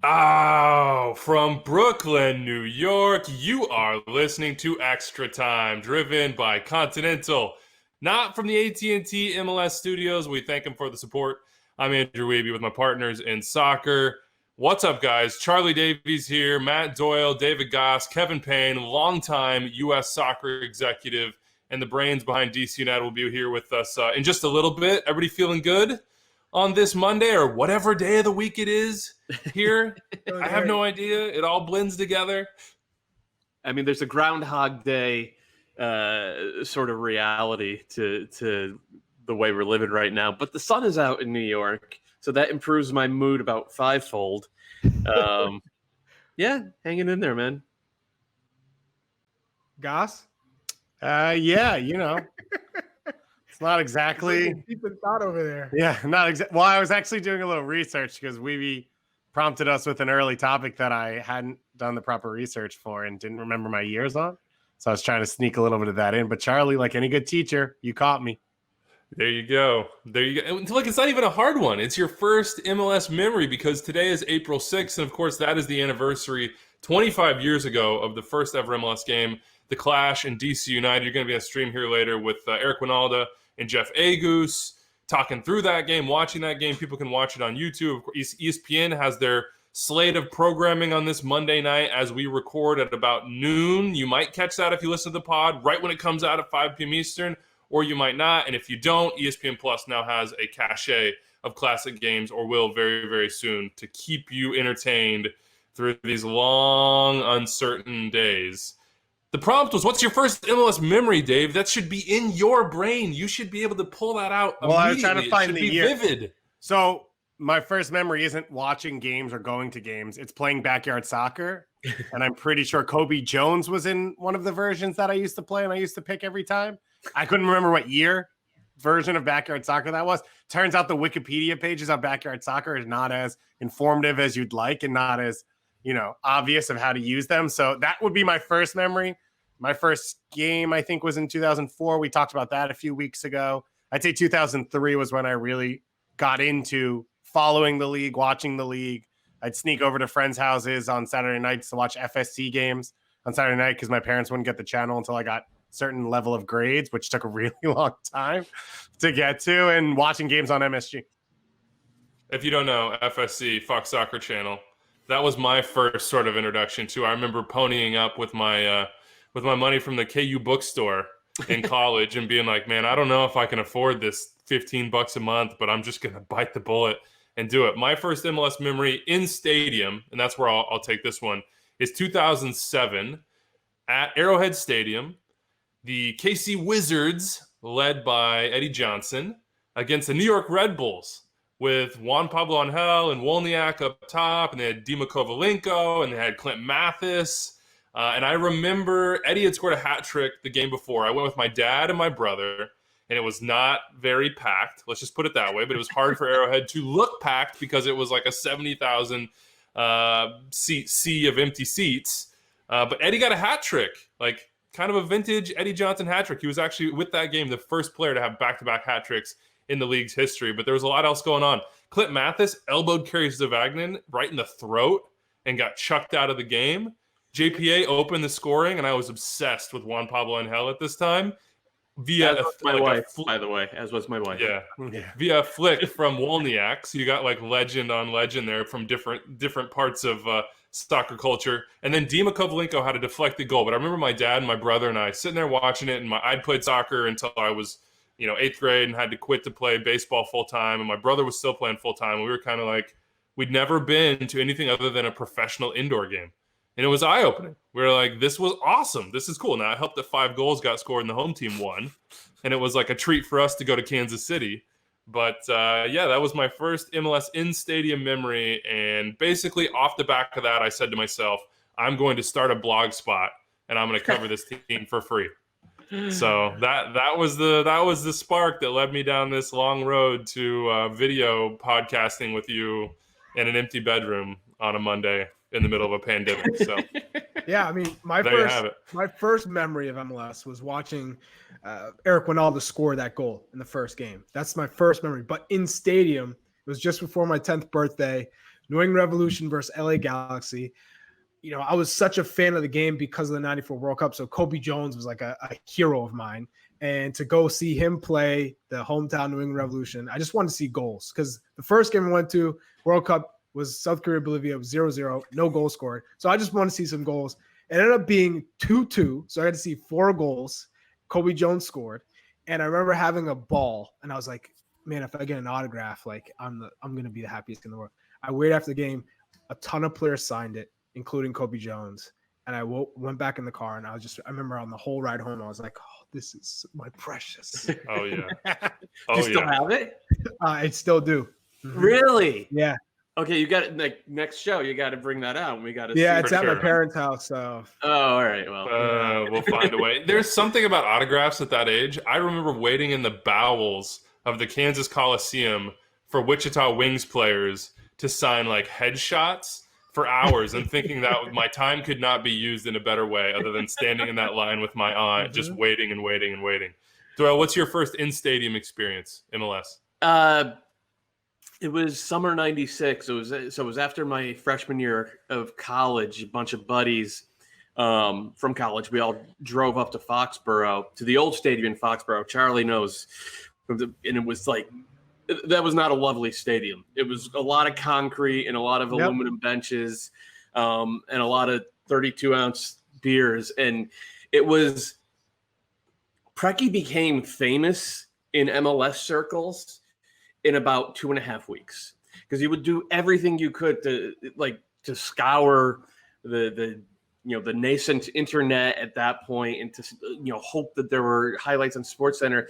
Oh, from Brooklyn, New York, you are listening to Extra Time, driven by Continental, not from the AT&T MLS studios. We thank them for the support. I'm Andrew Wiebe with my partners in soccer. What's up, guys? Charlie Davies here, Matt Doyle, David Goss, Kevin Payne, longtime U.S. soccer executive, and the brains behind DC United will be here with us in just a little bit. Everybody feeling good on this Monday or whatever day of the week it is here? I have no idea. It all blends together. I mean, there's a Groundhog Day sort of reality to the way we're living right now. But the sun is out in New York, so that improves my mood about fivefold. Yeah, hanging in there, man. Goss? Yeah, it's not exactly Deep in thought over there. Yeah, not exactly. Well, I was actually doing a little research because Wiebe prompted us with an early topic that I hadn't done the proper research for and didn't remember my years on. So I was trying to sneak a little bit of that in. But Charlie, like any good teacher, you caught me. There you go. There you go. And look, it's not even a hard one. It's your first MLS memory because today is April 6th. And of course, that is the anniversary 25 years ago of the first ever MLS game, the Clash in DC United. You're going to be on stream here later with Eric Winalda and Jeff Agus talking through that game, watching that game. People can watch it on YouTube. Of course, ESPN has their slate of programming on this Monday night as we record at about noon. You might catch that if you listen to the pod right when it comes out at 5 p.m. Eastern, or you might not. And if you don't, ESPN Plus now has a cache of classic games, or will very, very soon, to keep you entertained through these long, uncertain days. The prompt was, what's your first MLS memory, Dave? That should be in your brain. You should be able to pull that out immediately. Well, I was trying to find the year. Vivid. So my first memory isn't watching games or going to games. It's playing backyard soccer. And I'm pretty sure Kobe Jones was in one of the versions that I used to play and I used to pick every time. I couldn't remember what year version of backyard soccer that was. Turns out the Wikipedia pages on backyard soccer is not as informative as you'd like and not as obvious of how to use them. So that would be my first memory. My first game, I think, was in 2004. We talked about that a few weeks ago. I'd say 2003 was when I really got into following the league, watching the league. I'd sneak over to friends' houses on Saturday nights to watch FSC games on Saturday night because my parents wouldn't get the channel until I got a certain level of grades, which took a really long time to get to, and watching games on MSG. If you don't know, FSC, Fox Soccer Channel, that was my first sort of introduction to. I remember ponying up with my money from the KU bookstore in college and being like, man, I don't know if I can afford this $15 a month, but I'm just going to bite the bullet and do it. My first MLS memory in stadium, and that's where I'll take this one, is 2007 at Arrowhead Stadium. The KC Wizards, led by Eddie Johnson, against the New York Red Bulls, with Juan Pablo Angel and Wolniak up top, and they had Dima Kovalenko, and they had Clint Mathis. And I remember Eddie had scored a hat trick the game before. I went with my dad and my brother, and it was not very packed. Let's just put it that way. But it was hard for Arrowhead to look packed because it was like a 70,000 seat sea of empty seats. But Eddie got a hat trick, like kind of a vintage Eddie Johnson hat trick. He was actually, with that game, the first player to have back-to-back hat tricks in the league's history. But there was a lot else going on. Clint Mathis elbowed Kerry Zavagnin right in the throat and got chucked out of the game. JPA opened the scoring, and I was obsessed with Juan Pablo Angel at this time. Via my wife, by the way, as was my wife. Yeah. Via a flick from Wolniak. So you got like legend on legend there from different parts of soccer culture. And then Dima Kovalenko had a deflected goal. But I remember my dad and my brother and I sitting there watching it, and I'd played soccer until I was 8th grade and had to quit to play baseball full time. And my brother was still playing full time. We were kind of like, we'd never been to anything other than a professional indoor game. And it was eye-opening. We were like, this was awesome. This is cool. Now, it helped that 5 goals got scored and the home team won. And it was like a treat for us to go to Kansas City. But, yeah, that was my first MLS in-stadium memory. And basically, off the back of that, I said to myself, I'm going to start a blog spot, and I'm going to cover this team for free. So that was the spark that led me down this long road to video podcasting with you in an empty bedroom on a Monday in the middle of a pandemic. So yeah, I mean, my first memory of MLS was watching Eric Winalda score that goal in the first game. That's my first memory. But in stadium, it was just before my 10th birthday. New England Revolution versus LA Galaxy. I was such a fan of the game because of the 94 World Cup. So Kobe Jones was like a hero of mine. And to go see him play the hometown New England Revolution, I just wanted to see goals because the first game I went to, World Cup, was South Korea, Bolivia. It was 0-0, no goal scored. So I just wanted to see some goals. It ended up being 2-2. So I had to see 4 goals. Kobe Jones scored. And I remember having a ball. And I was like, man, if I get an autograph, like I'm going to be the happiest in the world. I waited after the game. A ton of players signed it, including Kobe Jones. And I went back in the car, and I remember on the whole ride home, I was like, oh, this is my precious. Oh, yeah. Do you still have it? I still do. Mm-hmm. Really? Yeah. Okay, you got it. Next show, you got to bring that out. We got to. Yeah, it's at my parents' house. So. Oh, all right. Well, we'll find a way. There's something about autographs at that age. I remember waiting in the bowels of the Kansas Coliseum for Wichita Wings players to sign like headshots for hours and thinking that my time could not be used in a better way other than standing in that line with my aunt, just waiting and waiting and waiting. Doyle, what's your first in-stadium experience, MLS? It was summer '96. It was after my freshman year of college. A bunch of buddies from college, we all drove up to Foxborough, to the old stadium in Foxborough. Charlie knows, and it was like, that was not a lovely stadium. It was a lot of concrete and a lot of aluminum benches, and a lot of 32-ounce beers. And it was, Preki became famous in MLS circles in about 2.5 weeks, because you would do everything you could to scour the nascent internet at that point, and to hope that there were highlights on SportsCenter,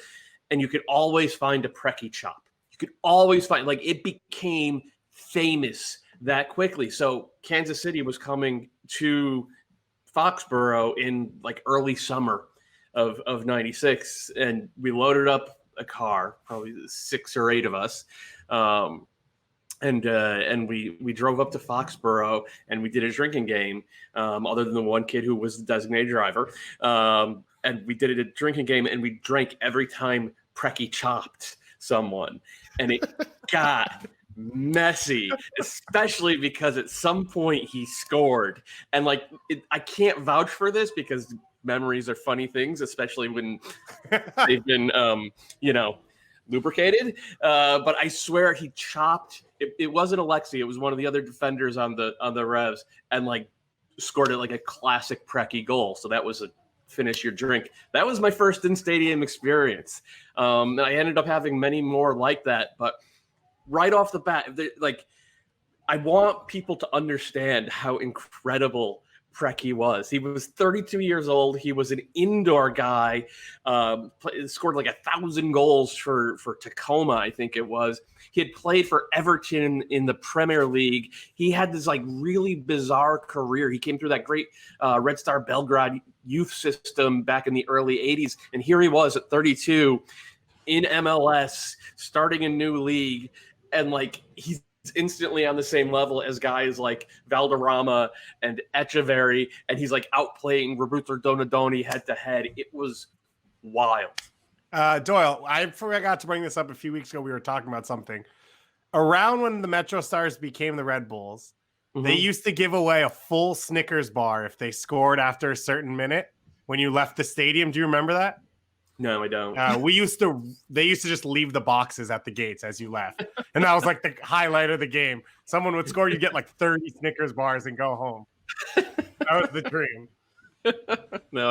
and you could always find a Preki chop. You could always find, it became famous that quickly. So Kansas City was coming to Foxborough in early summer of '96, and we loaded up a car, probably 6 or 8 of us, and we drove up to Foxborough, and we did a drinking game, other than the one kid who was the designated driver, and we did a drinking game, and we drank every time Preki chopped someone, and it got messy, especially because at some point he scored, and I can't vouch for this because memories are funny things, especially when they've been lubricated, but I swear he chopped, it wasn't Alexi, it was one of the other defenders on the Revs, and scored it like a classic Preki goal. So that was a finish your drink. That was my first in stadium experience, and I ended up having many more like that. But right off the bat, I want people to understand how incredible Preki was. He was 32 years old. He was an indoor guy, scored 1,000 goals for Tacoma, I think it was. He had played for Everton in the Premier League. He had this really bizarre career. He came through that great Red Star Belgrade youth system back in the early 80s. And here he was at 32 in MLS, starting a new league. And he's instantly on the same level as guys like Valderrama and Etcheverry, and he's outplaying Roberto Donadoni head to head. It was wild. Doyle, I forgot to bring this up a few weeks ago. We were talking about something around when the Metro Stars became the Red Bulls. Mm-hmm. They used to give away a full Snickers bar if they scored after a certain minute when you left the stadium. Do you remember that? No, I don't. They used to just leave the boxes at the gates as you left. And that was the highlight of the game. Someone would score, you get 30 Snickers bars and go home. That was the dream. No,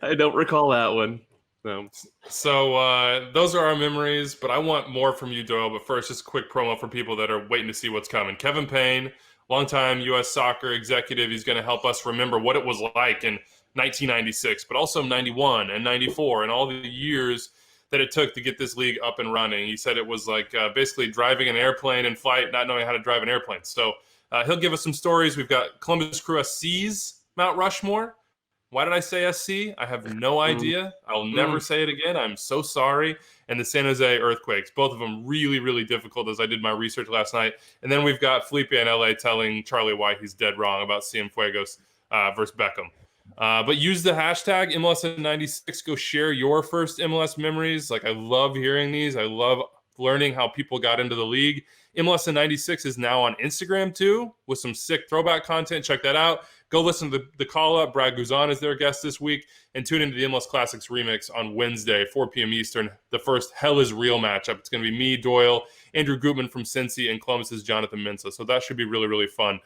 I don't recall that one. No. So those are our memories, but I want more from you, Doyle. But first, just a quick promo for people that are waiting to see what's coming. Kevin Payne, longtime U.S. soccer executive. He's going to help us remember what it was like in 1996, but also 91 and 94 and all the years that it took to get this league up and running. He said it was basically driving an airplane in flight, not knowing how to drive an airplane. So he'll give us some stories. We've got Columbus Crew SC's Mount Rushmore. Why did I say SC? I have no idea. I'll never say it again. I'm so sorry. And the San Jose Earthquakes, both of them really, really difficult as I did my research last night. And then we've got Felipe in LA telling Charlie why he's dead wrong about Cienfuegos versus Beckham. But use the hashtag MLS96. Go share your first MLS memories. I love hearing these. I love learning how people got into the league. MLS in 96 is now on Instagram too, with some sick throwback content. Check that out. Go listen to the call-up. Brad Guzan is their guest this week. And tune into the MLS Classics Remix on Wednesday, 4 p.m. Eastern, the first Hell is Real matchup. It's going to be me, Doyle, Andrew Gutman from Cincy, and Columbus's Jonathan Mensah. So that should be really, really fun.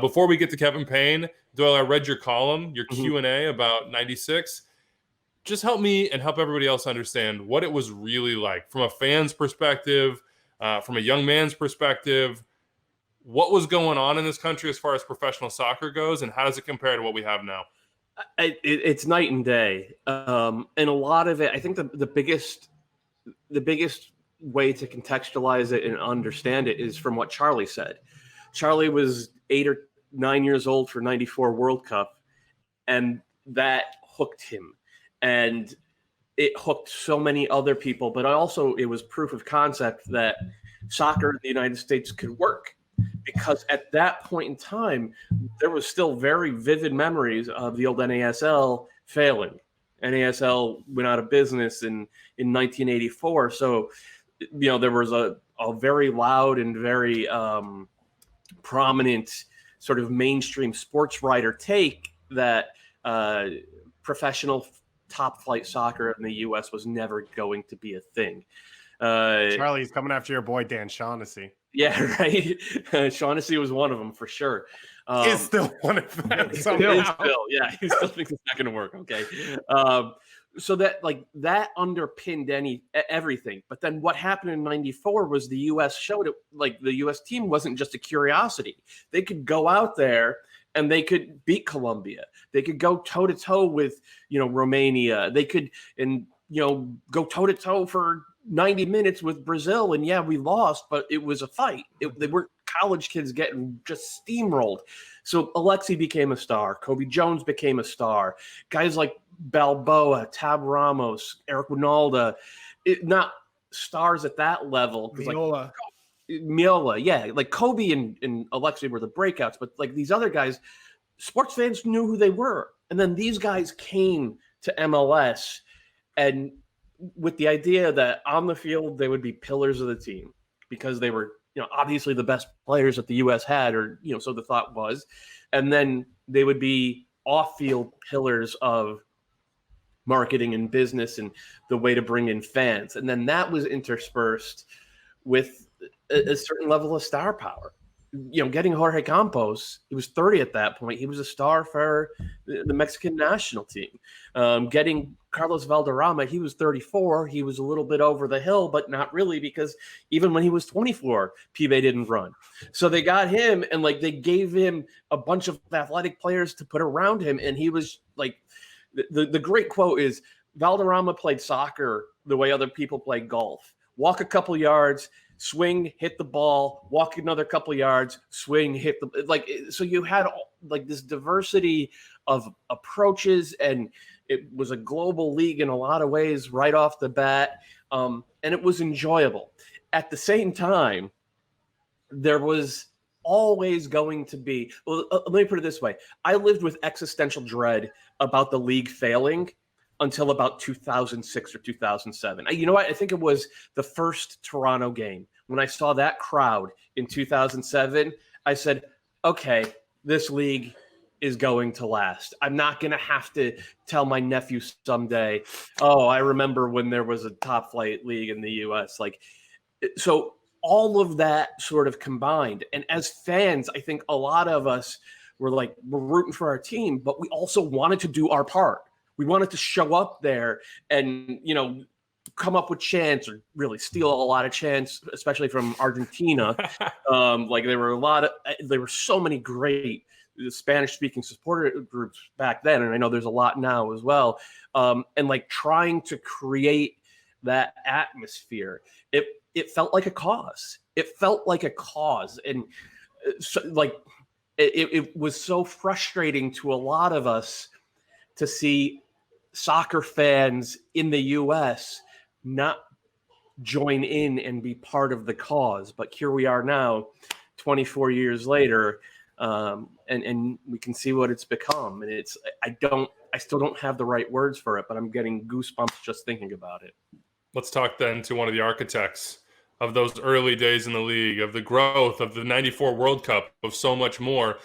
Before we get to Kevin Payne, Doyle, I read your column, your Q&A about 96. Just help me and help everybody else understand what it was really like from a fan's perspective, from a young man's perspective. What was going on in this country as far as professional soccer goes, and how does it compare to what we have now? It's night and day, and a lot of it. I think the biggest way to contextualize it and understand it is from what Charlie said. Charlie was 8 or 9 years old for '94 World Cup, and that hooked him, and it hooked so many other people. But also, it was proof of concept that soccer in the United States could work. Because at that point in time, there was still very vivid memories of the old NASL failing. NASL went out of business in 1984. So, there was a very loud and very prominent sort of mainstream sports writer take that professional top flight soccer in the U.S. was never going to be a thing. Charlie's coming after your boy Dan Shaughnessy. Yeah, right. Shaughnessy was one of them for sure. Is still one of them. He still thinks it's not going to work. Okay. So that underpinned everything. But then what happened in '94 was the U.S. showed it. Like, the U.S. team wasn't just a curiosity. They could go out there and they could beat Colombia. They could go toe to toe with Romania. They could go toe to toe for 90 minutes with Brazil, and yeah, we lost, but it was a fight. They weren't college kids getting just steamrolled. So Alexi became a star. Kobe Jones became a star. Guys like Balboa, Tab Ramos, Eric Winalda, not stars at that level. Miola, yeah. Like Kobe and Alexi were the breakouts, but like these other guys, sports fans knew who they were. And then these guys came to MLS and with the idea that on the field they would be pillars of the team because they were, obviously the best players that the U.S. had, or so the thought was, and then they would be off-field pillars of marketing and business and the way to bring in fans, and then that was interspersed with a certain level of star power. Getting Jorge Campos, he was 30 at that point. He was a star for the Mexican national team. Getting Carlos Valderrama, he was 34. He was a little bit over the hill, but not really, because even when he was 24, Pibe didn't run. So they got him, and they gave him a bunch of athletic players to put around him. And he was like, the great quote is, Valderrama played soccer the way other people play golf. Walk a couple yards, swing, hit the ball, walk another couple yards, swing, hit the so you had this diversity of approaches, and it was a global league in a lot of ways right off the bat, and it was enjoyable. At the same time, there was always going to be, let me put it this way, I lived with existential dread about the league failing until about 2006 or 2007. You know what? I think it was the first Toronto game. When I saw that crowd in 2007, I said, okay, this league is going to last. I'm not going to have to tell my nephew someday, oh, I remember when there was a top flight league in the U.S. So all of that sort of combined. And as fans, I think a lot of us were we're rooting for our team, but we also wanted to do our part. We wanted to show up there and, come up with chants, or really steal a lot of chants, especially from Argentina. There were so many great Spanish-speaking supporter groups back then, and I know there's a lot now as well. And trying to create that atmosphere, it felt like a cause. It felt like a cause, and it was so frustrating to a lot of us to see soccer fans in the U.S. not join in and be part of the cause. But here we are now, 24 years later, and we can see what it's become. And I still don't have the right words for it, but I'm getting goosebumps just thinking about it. Let's talk then to one of the architects of those early days in the league, of the growth of the 94 World Cup, of so much more.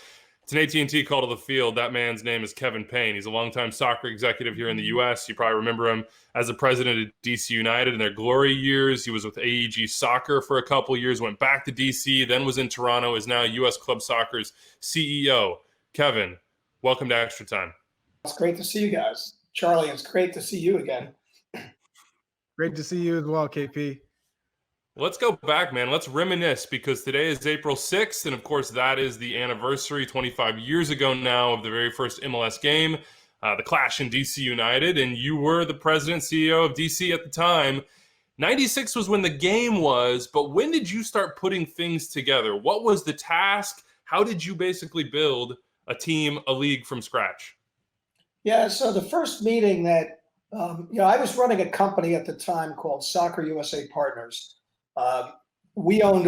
It's an AT&T call to the field. That man's name is Kevin Payne. He's a longtime soccer executive here in the U.S. You probably remember him as the president of DC United in their glory years. He was with AEG Soccer for a couple of years, went back to DC, then was in Toronto, is now U.S. Club Soccer's CEO. Kevin, welcome to Extra Time. It's great to see you guys. Charlie, it's great to see you again. Great to see you as well, KP. Let's go back, man. Let's reminisce, because today is April 6th, and of course that is the anniversary 25 years ago now of the very first MLS game, the clash in DC United, and you were the president, CEO of DC at the time. 96 was when the game was, but when did you start putting things together? What was the task? How did you basically build a team, a league from scratch? Yeah, so the first meeting that, I was running a company at the time called Soccer USA Partners. We owned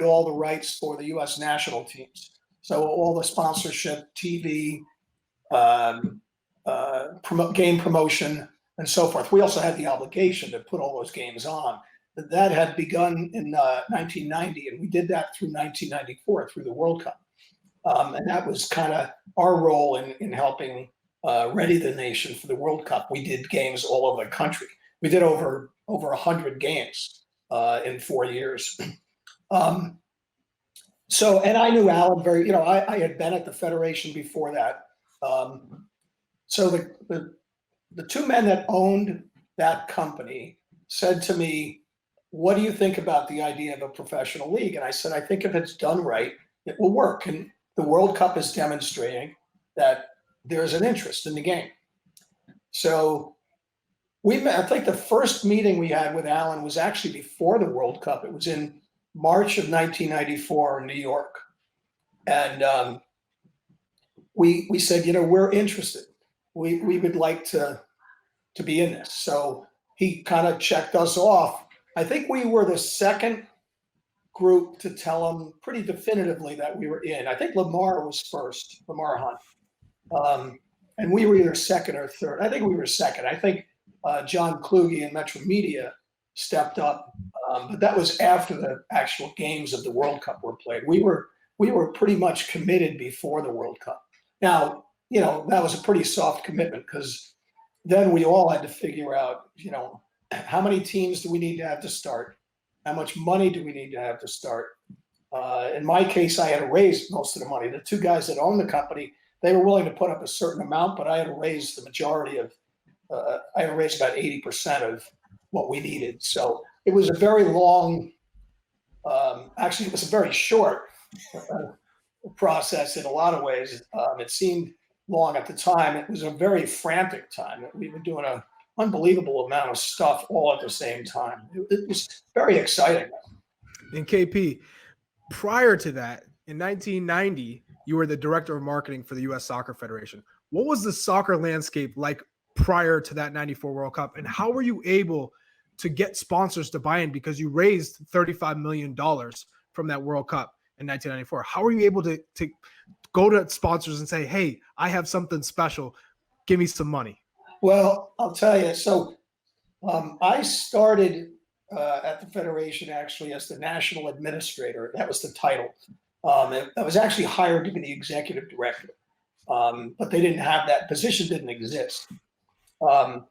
all the rights for the U.S. national teams. So all the sponsorship, TV, game promotion, and so forth. We also had the obligation to put all those games on. That had begun in 1990, and we did that through 1994, through the World Cup. And that was kind of our role in helping ready the nation for the World Cup. We did games all over the country. We did over 100 games in 4 years. And I knew Alan very, I had been at the Federation before that. So the two men that owned that company said to me, "What do you think about the idea of a professional league?" And I said, "I think if it's done right, it will work." And the World Cup is demonstrating that there's an interest in the game. So we met. I think the first meeting we had with Alan was actually before the World Cup. It was in March of 1994 in New York. And we said, we're interested. We would like to be in this. So he kind of checked us off. I think we were the second group to tell him pretty definitively that we were in. I think Lamar was first, Lamar Hunt. And we were either second or third. I think we were second. I think John Kluge and Metro Media stepped up, but that was after the actual games of the World Cup were played. We were pretty much committed before the World Cup. Now, that was a pretty soft commitment, because then we all had to figure out, how many teams do we need to have to start? How much money do we need to have to start? In my case, I had to raise most of the money. The two guys that owned the company, they were willing to put up a certain amount, but I had to raise the majority of, I had to raise about 80% of what we needed. So it was a very long, actually, it was a very short process in a lot of ways. It seemed long at the time. It was a very frantic time. We were doing an unbelievable amount of stuff all at the same time. It was very exciting. And KP, prior to that, in 1990, you were the director of marketing for the U.S. Soccer Federation. What was the soccer landscape like prior to that 94 World Cup? And how were you able to get sponsors to buy in? Because you raised $35 million from that World Cup in 1994. How were you able to go to sponsors and say, "Hey, I have something special. Give me some money"? Well, I'll tell you. So I started at the Federation actually as the national administrator. That was the title. I was actually hired to be the executive director, but they didn't have that position, didn't exist. And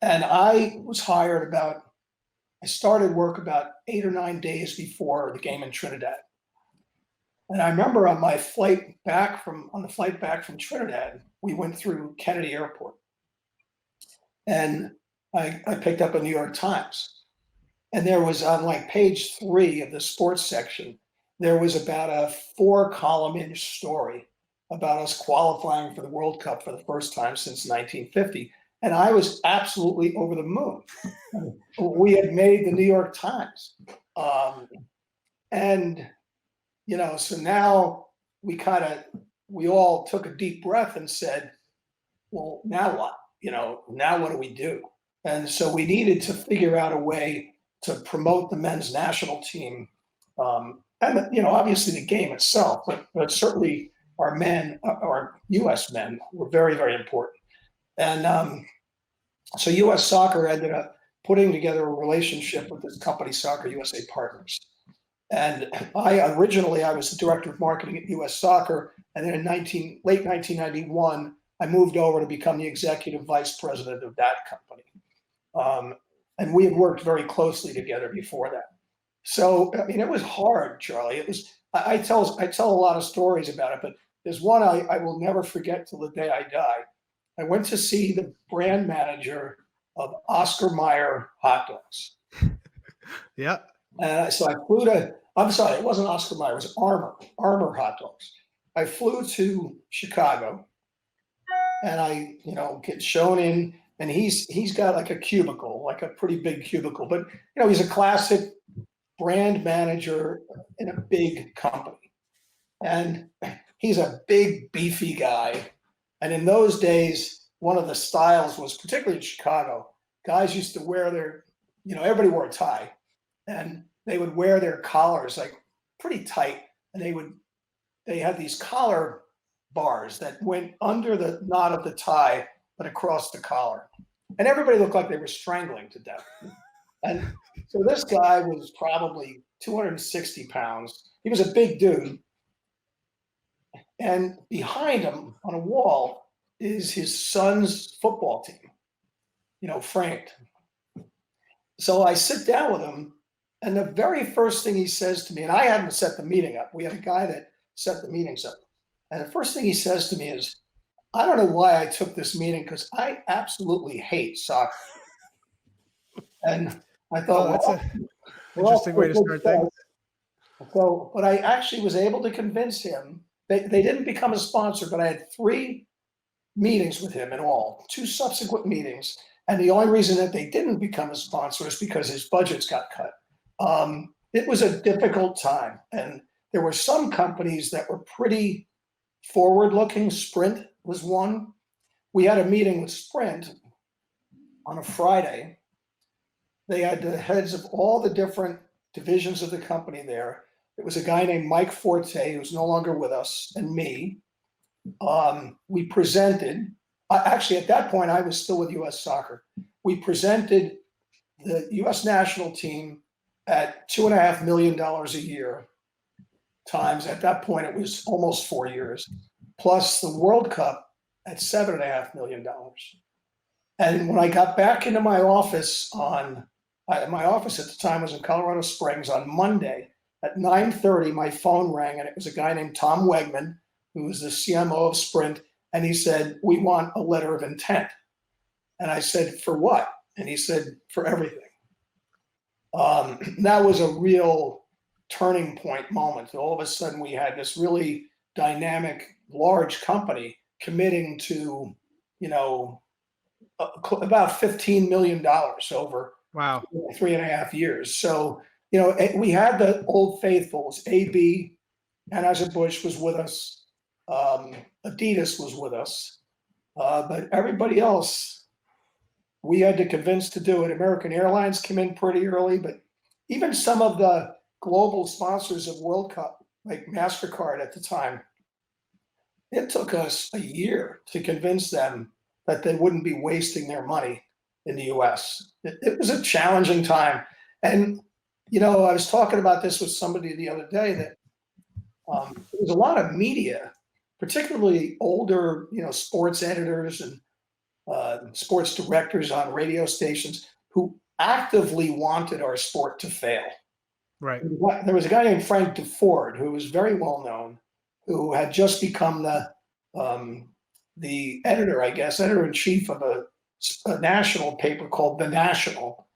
I was hired I started work about 8 or 9 days before the game in Trinidad. And I remember on the flight back from Trinidad, we went through Kennedy Airport. And I picked up a New York Times. And there was on page 3 of the sports section, there was about a 4-column-inch story about us qualifying for the World Cup for the first time since 1950. And I was absolutely over the moon. We had made the New York Times. So now we all took a deep breath and said, well, now what? Now what do we do? And so we needed to figure out a way to promote the men's national team. And, obviously the game itself, but certainly our U.S. men were very, very important. And so U.S. Soccer ended up putting together a relationship with this company, Soccer USA Partners. And I was the director of marketing at US Soccer. And then in late 1991, I moved over to become the executive vice president of that company. And we had worked very closely together before that. So, I mean, it was hard, Charlie. It was, I tell a lot of stories about it, but there's one I will never forget till the day I die. I went to see the brand manager of Oscar Mayer hot dogs. Yeah. So I flew to, I'm sorry, it wasn't Oscar Mayer, it was Armour hot dogs. I flew to Chicago and I, get shown in, and he's got like a cubicle, like a pretty big cubicle, but he's a classic brand manager in a big company. And he's a big, beefy guy. And in those days, one of the styles was, particularly in Chicago, guys used to wear their, everybody wore a tie, and they would wear their collars like pretty tight. And they had these collar bars that went under the knot of the tie, but across the collar. And everybody looked like they were strangling to death. And so this guy was probably 260 pounds. He was a big dude. And behind him on a wall is his son's football team, framed. So I sit down with him, and the very first thing he says to me, and I hadn't set the meeting up. We had a guy that set the meetings up. And the first thing he says to me is, I don't know why I took this meeting, because I absolutely hate soccer. And I thought, that's an interesting way to start things. So, but I actually was able to convince him. They didn't become a sponsor, but I had 3 meetings with him in all, 2 subsequent meetings. And the only reason that they didn't become a sponsor is because his budgets got cut. It was a difficult time. And there were some companies that were pretty forward-looking. Sprint was one. We had a meeting with Sprint on a Friday. They had the heads of all the different divisions of the company there. It was a guy named Mike Forte, who's no longer with us, and me. We presented, actually at that point, I was still with US Soccer. We presented the US national team at $2.5 million a year, times, at that point, it was almost 4 years, plus the World Cup at $7.5 million. And when I got back into my office my office at the time was in Colorado Springs, on Monday at 9:30, my phone rang, and it was a guy named Tom Wegman, who was the CMO of Sprint. And he said, we want a letter of intent. And I said, for what? And he said, for everything. That was a real turning point moment. All of a sudden we had this really dynamic, large company committing to, about $15 million over Wow. 3.5 years. So, we had the old faithfuls. AB, Anheuser-Busch was with us. Adidas was with us. But everybody else, we had to convince to do it. American Airlines came in pretty early, but even some of the global sponsors of World Cup, like MasterCard at the time, it took us a year to convince them that they wouldn't be wasting their money in the US. It was a challenging time. And, I was talking about this with somebody the other day, that there was a lot of media, particularly older, sports editors and sports directors on radio stations, who actively wanted our sport to fail. Right. There was a guy named Frank DeFord, who was very well known, who had just become the editor, editor-in-chief of a national paper called The National.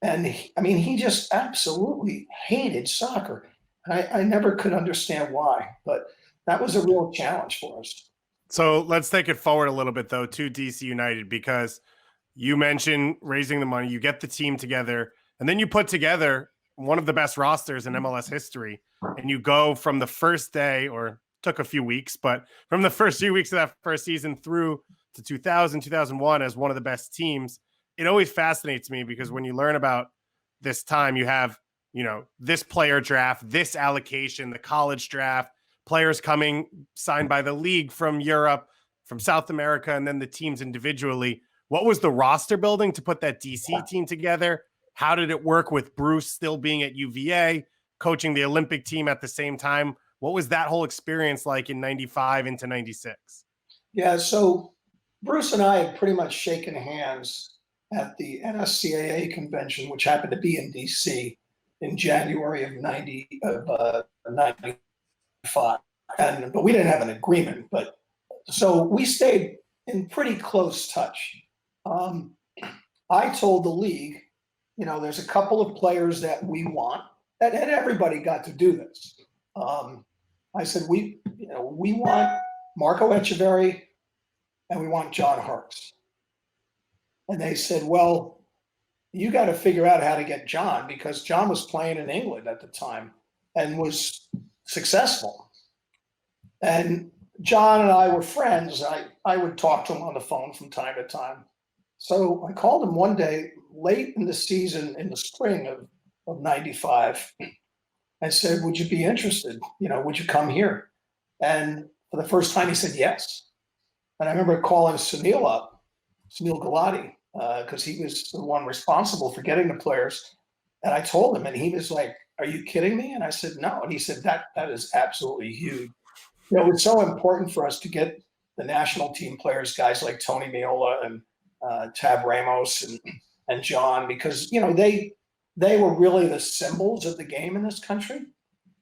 And he just absolutely hated soccer. I never could understand why, but that was a real challenge for us. So let's take it forward a little bit, though, to DC United, because you mentioned raising the money, you get the team together, and then you put together one of the best rosters in MLS history. And you go from the first day, or took a few weeks, but from the first few weeks of that first season through to 2000, 2001 as one of the best teams. It always fascinates me, because when you learn about this time, you have, this player draft, this allocation, the college draft, players coming signed by the league from Europe, from South America, and then the teams individually. What was the roster building to put that DC team together? How did it work with Bruce still being at UVA, coaching the Olympic team at the same time? What was that whole experience like in 95 into 96? Yeah, so Bruce and I had pretty much shaken hands at the NSCAA convention, which happened to be in DC in January of 95. But we didn't have an agreement. But so we stayed in pretty close touch. I told the league, there's a couple of players that we want, and everybody got to do this. I said, we want Marco Etcheverry and we want John Harkes. And they said, well, you got to figure out how to get John, because John was playing in England at the time and was successful. And John and I were friends. I would talk to him on the phone from time to time. So I called him one day late in the season in the spring of 95 and said, would you be interested? Would you come here? And for the first time, he said yes. And I remember calling Sunil Gulati, because he was the one responsible for getting the players. And I told him, and he was like, are you kidding me? And I said, no. And he said, that is absolutely huge. It's so important for us to get the national team players, guys like Tony Meola and Tab Ramos and John, because, they were really the symbols of the game in this country.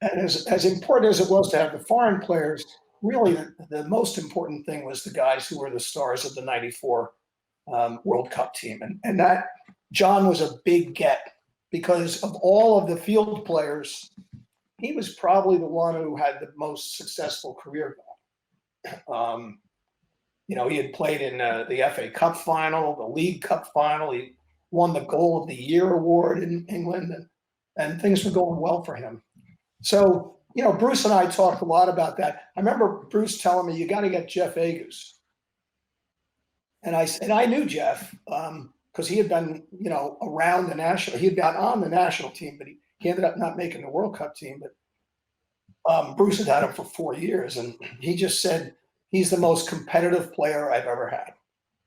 And as important as it was to have the foreign players, really the most important thing was the guys who were the stars of the 94 World Cup team. And that John was a big get, because of all of the field players, he was probably the one who had the most successful career. He had played in the FA Cup final, the League Cup final. He won the Goal of the Year award in England, and things were going well for him. So, Bruce and I talked a lot about that. I remember Bruce telling me, you got to get Jeff Agus. And I knew Jeff because he had been, around the national. He had got on the national team, but he ended up not making the World Cup team. But Bruce had him for 4 years, and he just said, he's the most competitive player I've ever had,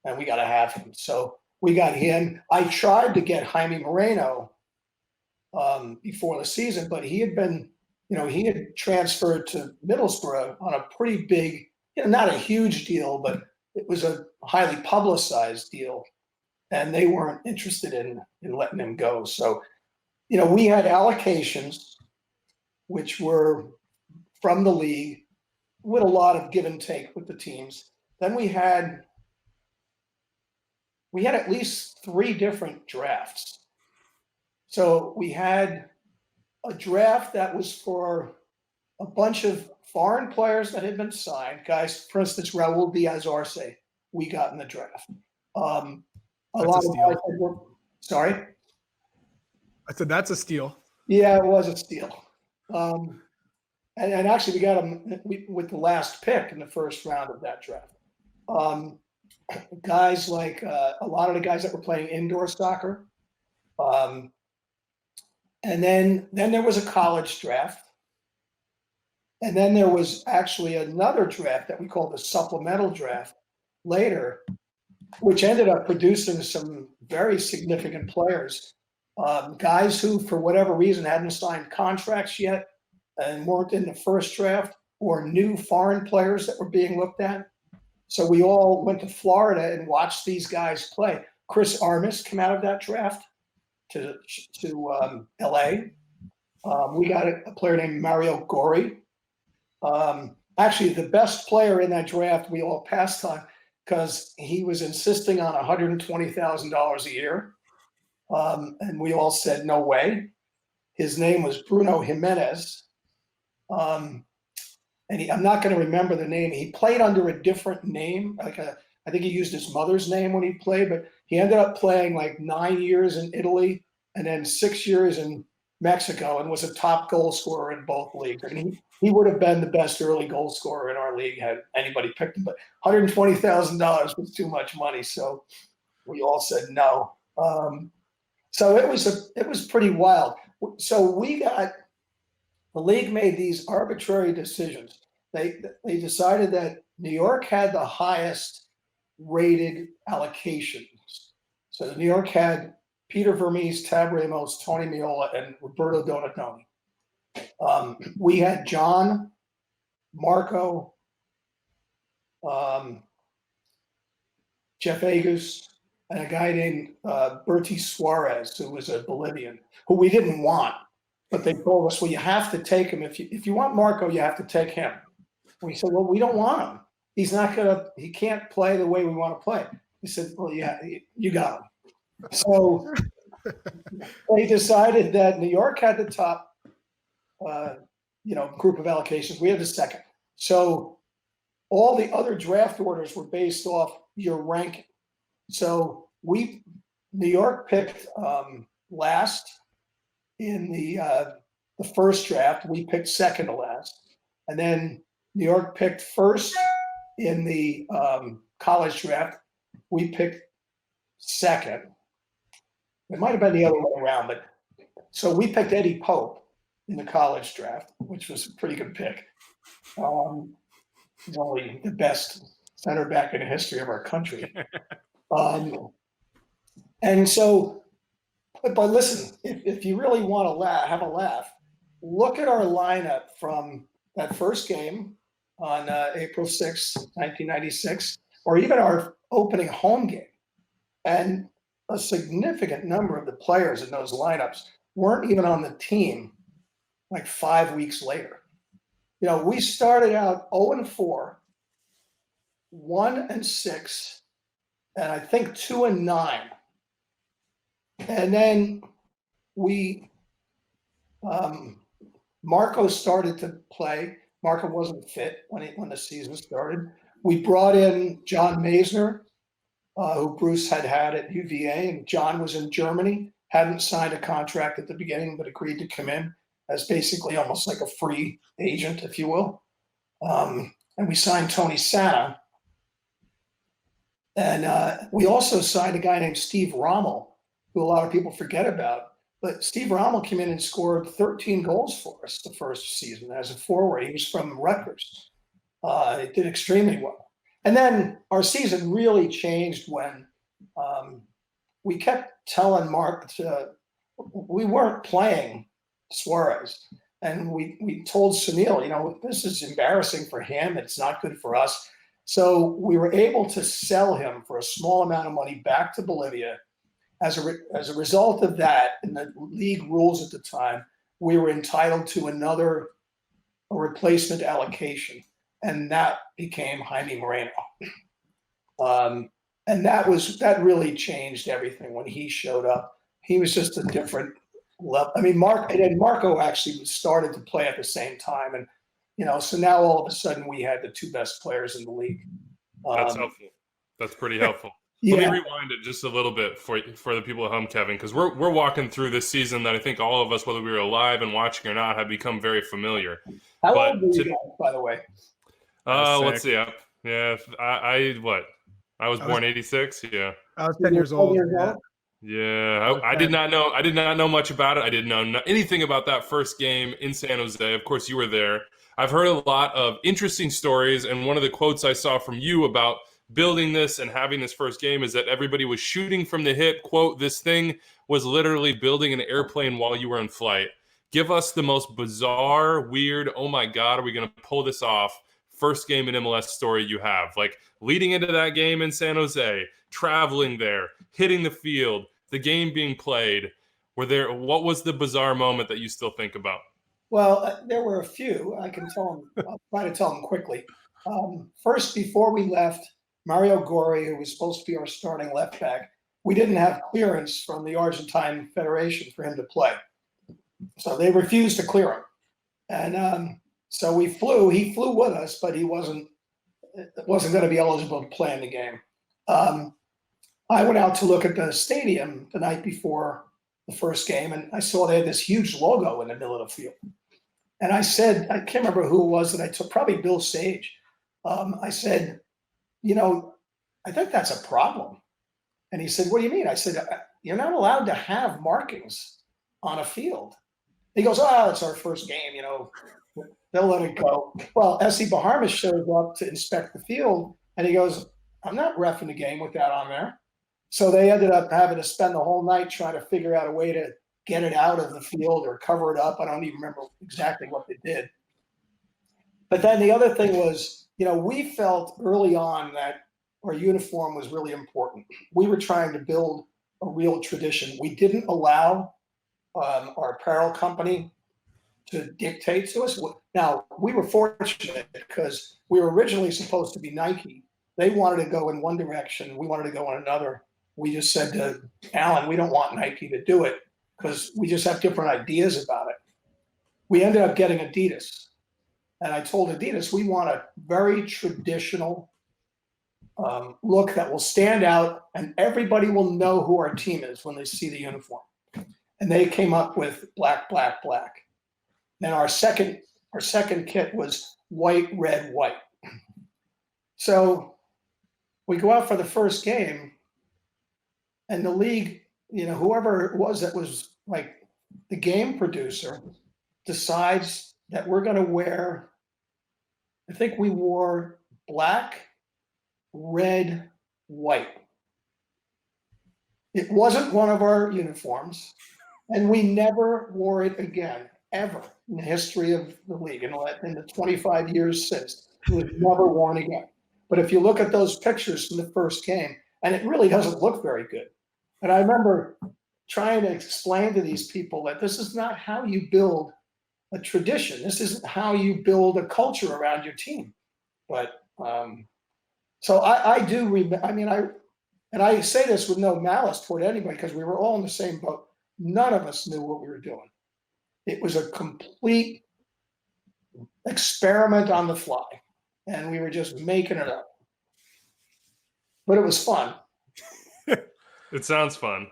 and we got to have him. So we got him. I tried to get Jaime Moreno before the season, but he had been, he had transferred to Middlesbrough on a pretty big, not a huge deal, but it was a highly publicized deal, and they weren't interested in letting him go. So, we had allocations, which were from the league, with a lot of give and take with the teams. Then we had at least 3 different drafts. So we had a draft that was for a bunch of foreign players that had been signed. Guys, for instance, Raul Diaz-Arce, we got in the draft. A lot of guys that were, sorry? I said that's a steal. Yeah, it was a steal. And actually, we got him with the last pick in the first round of that draft. Guys like a lot of the guys that were playing indoor soccer. And then there was a college draft. And then there was actually another draft that we called the supplemental draft later, which ended up producing some very significant players. Guys who, for whatever reason, hadn't signed contracts yet and weren't in the first draft, or new foreign players that were being looked at. So we all went to Florida and watched these guys play. Chris Armas came out of that draft to LA. We got a player named Mario Gori. Actually, the best player in that draft we all passed on because he was insisting on $120,000 a year. And we all said, no way. His name was Bruno Jimenez. I'm not going to remember the name. He played under a different name. I think he used his mother's name when he played, but he ended up playing like 9 years in Italy and then 6 years in Mexico, and was a top goal scorer in both leagues. I mean, he would have been the best early goal scorer in our league had anybody picked him, but $120,000 was too much money. So we all said no. So it was pretty wild. So the league made these arbitrary decisions. They decided that New York had the highest rated allocations. So New York had Peter Vermes, Tab Ramos, Tony Meola, and Roberto Donatoni. We had John, Marco, Cienfuegos, and a guy named Bertie Suarez, who was a Bolivian, who we didn't want. But they told us, well, you have to take him. If you want Marco, you have to take him. We said, well, we don't want him. He can't play the way we want to play. He said, well, yeah, you got him. So they decided that New York had the top, group of allocations. We had the second. So all the other draft orders were based off your ranking. So New York picked last in the first draft. We picked second to last, and then New York picked first in the college draft. We picked second. It might have been the other way around, but so we picked Eddie Pope in the college draft, which was a pretty good pick. He's only the center back in the history of our country. And so, but listen, if you really want to have a laugh, look at our lineup from that first game on April 6, 1996, or even our opening home game. And a significant number of the players in those lineups weren't even on the team like 5 weeks later. We started out 0-4, 1-6, and I think 2-9. And then Marco started to play. Marco wasn't fit when the season started. We brought in John Maisner, who Bruce had at UVA, and John was in Germany, hadn't signed a contract at the beginning, but agreed to come in as basically almost like a free agent, if you will. And we signed Tony Santa. And we also signed a guy named Steve Rommel, who a lot of people forget about. But Steve Rommel came in and scored 13 goals for us the first season as a forward. He was from Rutgers. He did extremely well. And then our season really changed when we kept telling Mark we weren't playing Suarez. And we told Sunil, this is embarrassing for him. It's not good for us. So we were able to sell him for a small amount of money back to Bolivia. As a result of that, in the league rules at the time, we were entitled to a replacement allocation, and that became Jaime Moreno. And that really changed everything when he showed up. He was just a different level. I mean, Marco actually started to play at the same time, and so now all of a sudden we had the two best players in the league. That's helpful. That's pretty helpful. Yeah. Let me rewind it just a little bit for the people at home, Kevin, because we're walking through this season that I think all of us, whether we were alive and watching or not, have become very familiar. How old were you guys, by the way? Let's see. Yeah, I was born 86. Yeah, I was 10 years old. Yeah, I did not know. I did not know much about it. I didn't know anything about that first game in San Jose. Of course, you were there. I've heard a lot of interesting stories, and one of the quotes I saw from you about building this and having this first game is that everybody was shooting from the hip. Quote, this thing was literally building an airplane while you were in flight. Give us the most bizarre, weird, oh my God, are we going to pull this off? First game in MLS story you have. Like leading into that game in San Jose, traveling there, hitting the field, the game being played. What was the bizarre moment that you still think about? Well, there were a few. I can tell them. I'll try to tell them quickly. First, before we left, Mario Gori, who was supposed to be our starting left back, we didn't have clearance from the Argentine Federation for him to play. So they refused to clear him. And so we flew. He flew with us, but he wasn't going to be eligible to play in the game. I went out to look at the stadium the night before the first game, and I saw they had this huge logo in the middle of the field. And I said, I can't remember who it was that I took, probably Bill Sage. I said, I think that's a problem. And he said, what do you mean? I said, you're not allowed to have markings on a field. He goes, it's our first game, they'll let it go. Well, S.C. Baharmas shows up to inspect the field, and he goes, I'm not reffing the game with that on there. So they ended up having to spend the whole night trying to figure out a way to get it out of the field or cover it up. I don't even remember exactly what they did. But then the other thing was, we felt early on that our uniform was really important. We were trying to build a real tradition. We didn't allow our apparel company to dictate to us. Now, we were fortunate because we were originally supposed to be Nike. They wanted to go in one direction. We wanted to go in another. We just said to Alan, we don't want Nike to do it because we just have different ideas about it. We ended up getting Adidas. And I told Adidas, we want a very traditional look that will stand out and everybody will know who our team is when they see the uniform. And they came up with black, black, black. Then our second kit was white, red, white. So we go out for the first game and the league, whoever it was that was like the game producer decides that we're going to wear, I think we wore black, red, white. It wasn't one of our uniforms, and we never wore it again, ever in the history of the league. In the 25 years since, it was never worn again. But if you look at those pictures from the first game, and it really doesn't look very good. And I remember trying to explain to these people that this is not how you build a tradition. This isn't how you build a culture around your team. But so I do remember, and I say this with no malice toward anybody because we were all in the same boat. None of us knew what we were doing. It was a complete experiment on the fly, and we were just making it up. But it was fun. It sounds fun.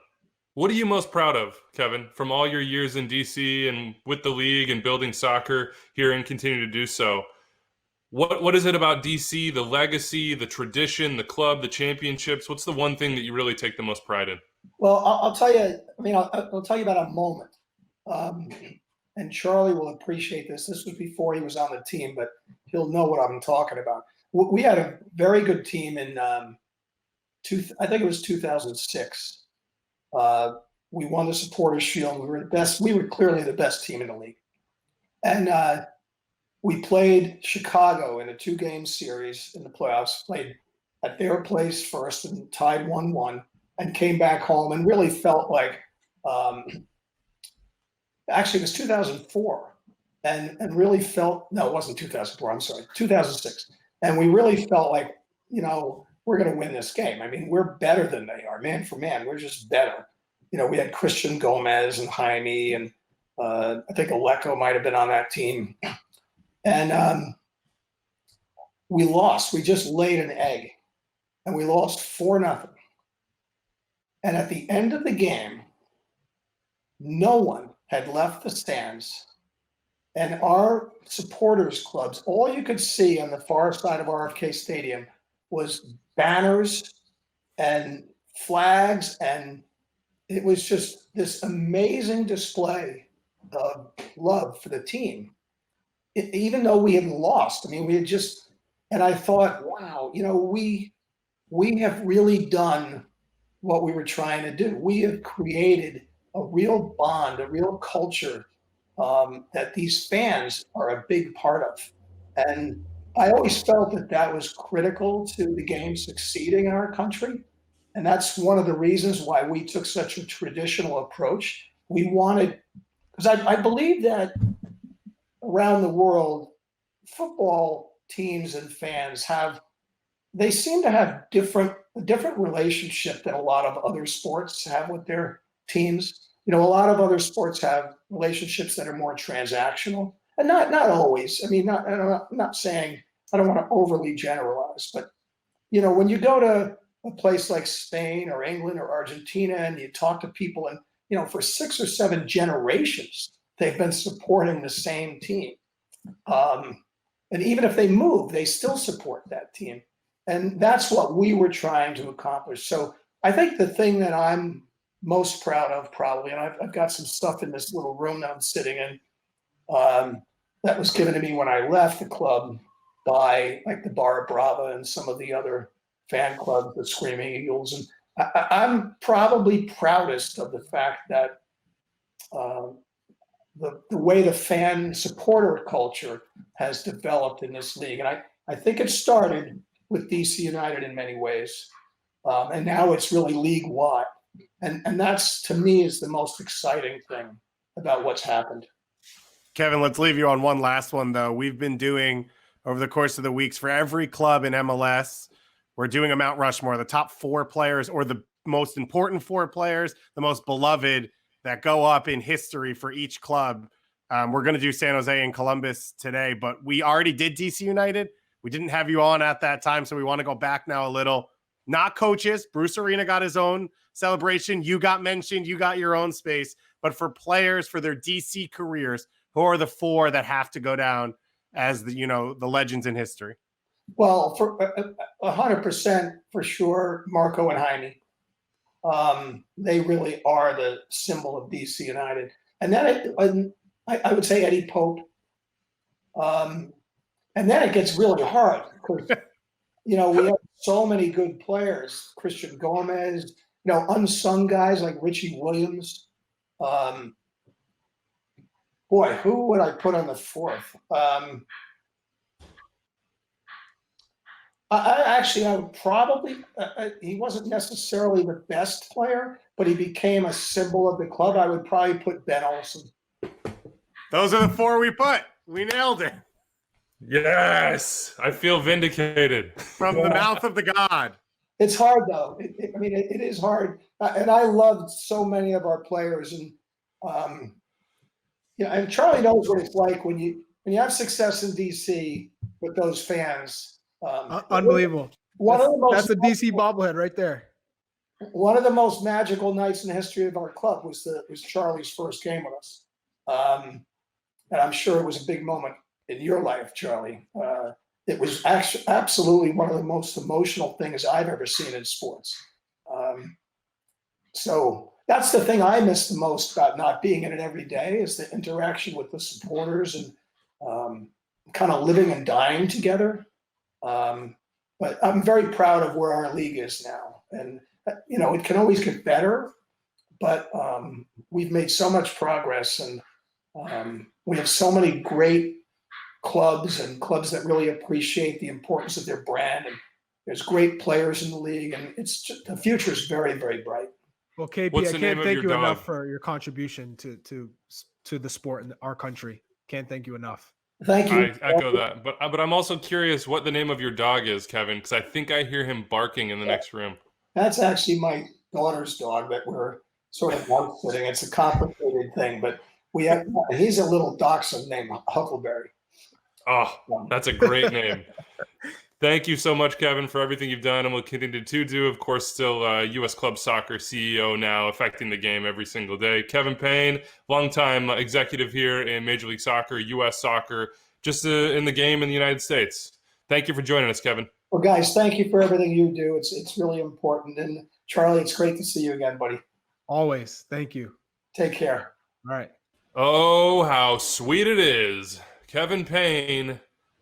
What are you most proud of, Kevin, from all your years in DC and with the league and building soccer here and continue to do so? What is it about DC, the legacy, the tradition, the club, the championships? What's the one thing that you really take the most pride in? Well, I'll tell you, I'll tell you about a moment. And Charlie will appreciate this. This was before he was on the team, but he'll know what I'm talking about. We had a very good team in, I think it was 2006. We won the Supporters Shield. We were the best. We were clearly the best team in the league. And we played Chicago in a 2-game series in the playoffs, played at their place first and tied 1-1 and came back home and really felt like, actually it was 2004 and really felt, no, it wasn't 2004. I'm sorry, 2006. And we really felt like, we're going to win this game. I mean, we're better than they are, man for man. We're just better. We had Christian Gomez and Jaime, and I think Aleko might have been on that team. And we lost. We just laid an egg, and we lost 4-0. And at the end of the game, no one had left the stands. And our supporters clubs, all you could see on the far side of RFK Stadium was banners and flags, and it was just this amazing display of love for the team. Even though we had lost, we had just, and I thought, wow, we have really done what we were trying to do. We have created a real bond, a real culture that these fans are a big part of. And I always felt that was critical to the game succeeding in our country. And that's one of the reasons why we took such a traditional approach. We wanted, because I believe that around the world, football teams and fans they seem to have a different relationship than a lot of other sports have with their teams. A lot of other sports have relationships that are more transactional, and not always. I'm not saying, I don't want to overly generalize, but when you go to a place like Spain or England or Argentina and you talk to people, and for 6 or 7 generations they've been supporting the same team, and even if they move, they still support that team, and that's what we were trying to accomplish. So I think the thing that I'm most proud of, probably, and I've got some stuff in this little room that I'm sitting in that was given to me when I left the club by like the Barra Brava and some of the other fan clubs, the Screaming Eagles. And I'm probably proudest of the fact that the way the fan supporter culture has developed in this league. And I think it started with DC United in many ways. And now it's really league-wide. And that's, to me, is the most exciting thing about what's happened. Kevin, let's leave you on one last one, though. We've been doing, over the course of the weeks, for every club in MLS, we're doing a Mount Rushmore, the top 4 players or the most important 4 players, the most beloved that go up in history for each club. We're going to do San Jose and Columbus today, but we already did DC United. We didn't have you on at that time, so we want to go back now a little. Not coaches. Bruce Arena got his own celebration. You got mentioned. You got your own space. But for players, for their DC careers, who are the 4 that have to go down as the legends in history? Well, for 100% for sure, Marco and Jaime. They really are the symbol of DC United. And then I would say Eddie Pope. And then it gets really hard because, we have so many good players. Christian Gomez, unsung guys like Richie Williams. Boy, who would I put on the 4th? I would probably, he wasn't necessarily the best player, but he became a symbol of the club. I would probably put Ben Olsen. Those are the 4 we put. We nailed it. Yes, I feel vindicated. From the mouth of the god. It's hard, though. It is hard. And I loved so many of our players. And, and Charlie knows what it's like when you have success in DC with those fans. Unbelievable. That's a DC bobblehead right there. One of the most magical nights in the history of our club was Charlie's first game with us. And I'm sure it was a big moment in your life, Charlie. It was actually absolutely one of the most emotional things I've ever seen in sports. So that's the thing I miss the most about not being in it every day, is the interaction with the supporters and kind of living and dying together. But I'm very proud of where our league is now. And, it can always get better, but we've made so much progress, and we have so many great clubs and clubs that really appreciate the importance of their brand. And there's great players in the league, and the future is very, very bright. Well, KP, I can't thank you enough for your contribution to the sport in our country. Can't thank you enough. Thank you. I echo that, but I'm also curious what the name of your dog is, Kevin, because I think I hear him barking in the next room. That's actually my daughter's dog that we're sort of house sitting. It's a complicated thing, but he's a little dachshund named Huckleberry. Oh, that's a great name. Thank you so much, Kevin, for everything you've done and will continue to do. Of course, still U.S. Club Soccer CEO now, affecting the game every single day. Kevin Payne, longtime executive here in Major League Soccer, U.S. Soccer, just in the game in the United States. Thank you for joining us, Kevin. Well, guys, thank you for everything you do. It's really important. And Charlie, it's great to see you again, buddy. Always. Thank you. Take care. All right. Oh, how sweet it is. Kevin Payne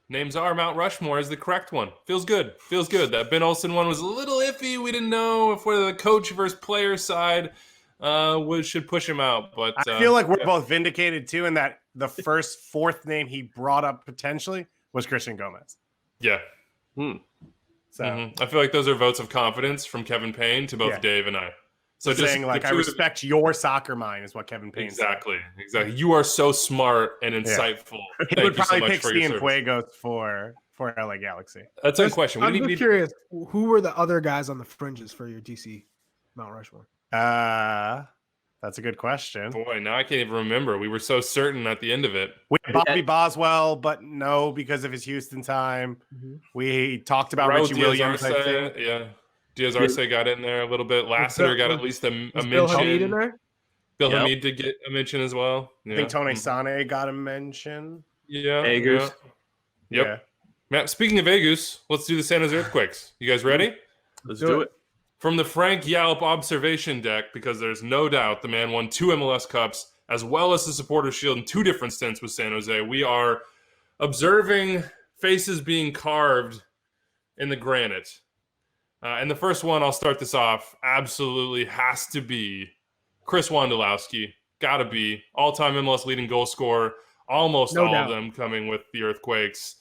names our Mount Rushmore as the correct one. Feels good. Feels good. That Ben Olsen one was a little iffy. We didn't know if whether the coach versus player side should push him out. But I feel like we're both vindicated too, in that the first 4th name he brought up potentially was Christian Gomez. Yeah. So I feel like those are votes of confidence from Kevin Payne to both Dave and I. So just saying, like, I respect your soccer mind is what Kevin Payne said. Exactly. You are so smart and insightful. He would probably pick Cienfuegos for LA Galaxy. That's a question. I'm just curious, who were the other guys on the fringes for your DC Mount Rushmore? That's a good question. Boy, now I can't even remember. We were so certain at the end of it. We had Bobby Boswell, but no, because of his Houston time. Mm-hmm. We talked about Richie Williams, I think. Yeah. Diaz Arce got in there a little bit. Lassiter got at least a mention. Bill Hamid in there? Bill Hamid did get a mention as well. Yeah. I think Tony Sane got a mention. Yeah. Agus. Yeah. Yep. Matt, speaking of Agus, let's do the San Jose Earthquakes. You guys ready? Let's do it. From the Frank Yallop observation deck, because there's no doubt the man won 2 MLS Cups, as well as the Supporters Shield in 2 different stints with San Jose. We are observing faces being carved in the granite. And the first one, I'll start this off, absolutely has to be Chris Wondolowski. Got to be all-time MLS leading goal scorer. Almost No all doubt. of them coming with the Earthquakes.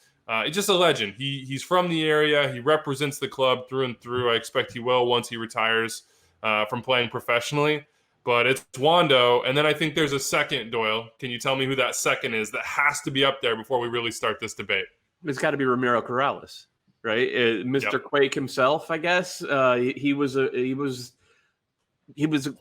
He's just a legend. He's from the area. He represents the club through and through. I expect he will once he retires from playing professionally. But it's Wondo. And then I think there's a second, Doyle. Can you tell me who that second is that has to be up there before we really start this debate? It's got to be Ramiro Corrales, right? Mr. Yep. Quake himself, I guess. He was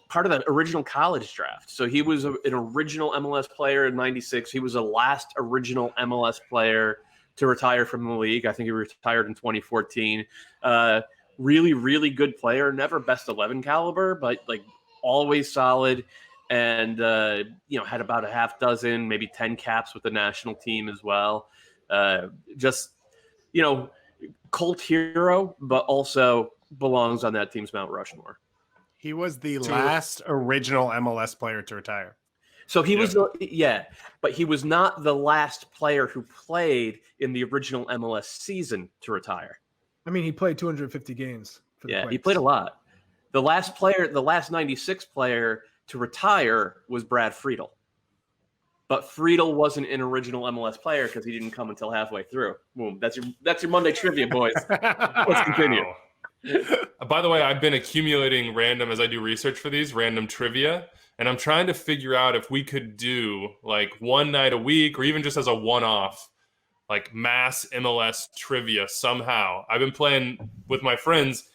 part of that original college draft. So he was an original MLS player in '96. He was the last original MLS player to retire from the league. I think he retired in 2014. Really, really good player. Never best 11 caliber, but like always solid. And had about a half dozen, maybe 10 caps with the national team as well. Cult hero, but also belongs on that team's Mount Rushmore. He was the last original MLS player to retire. So he was, but he was not the last player who played in the original MLS season to retire. I mean, he played 250 games. For the He Quakes. played a lot. The last 96 player to retire was Brad Friedel. But Friedel wasn't an original MLS player because he didn't come until halfway through. Boom. That's your Monday trivia, boys. Let's continue. By the way, I've been accumulating random, as I do research for these, random trivia. And I'm trying to figure out if we could do like one night a week or even just as a one-off, like mass MLS trivia somehow. I've been playing with my friends.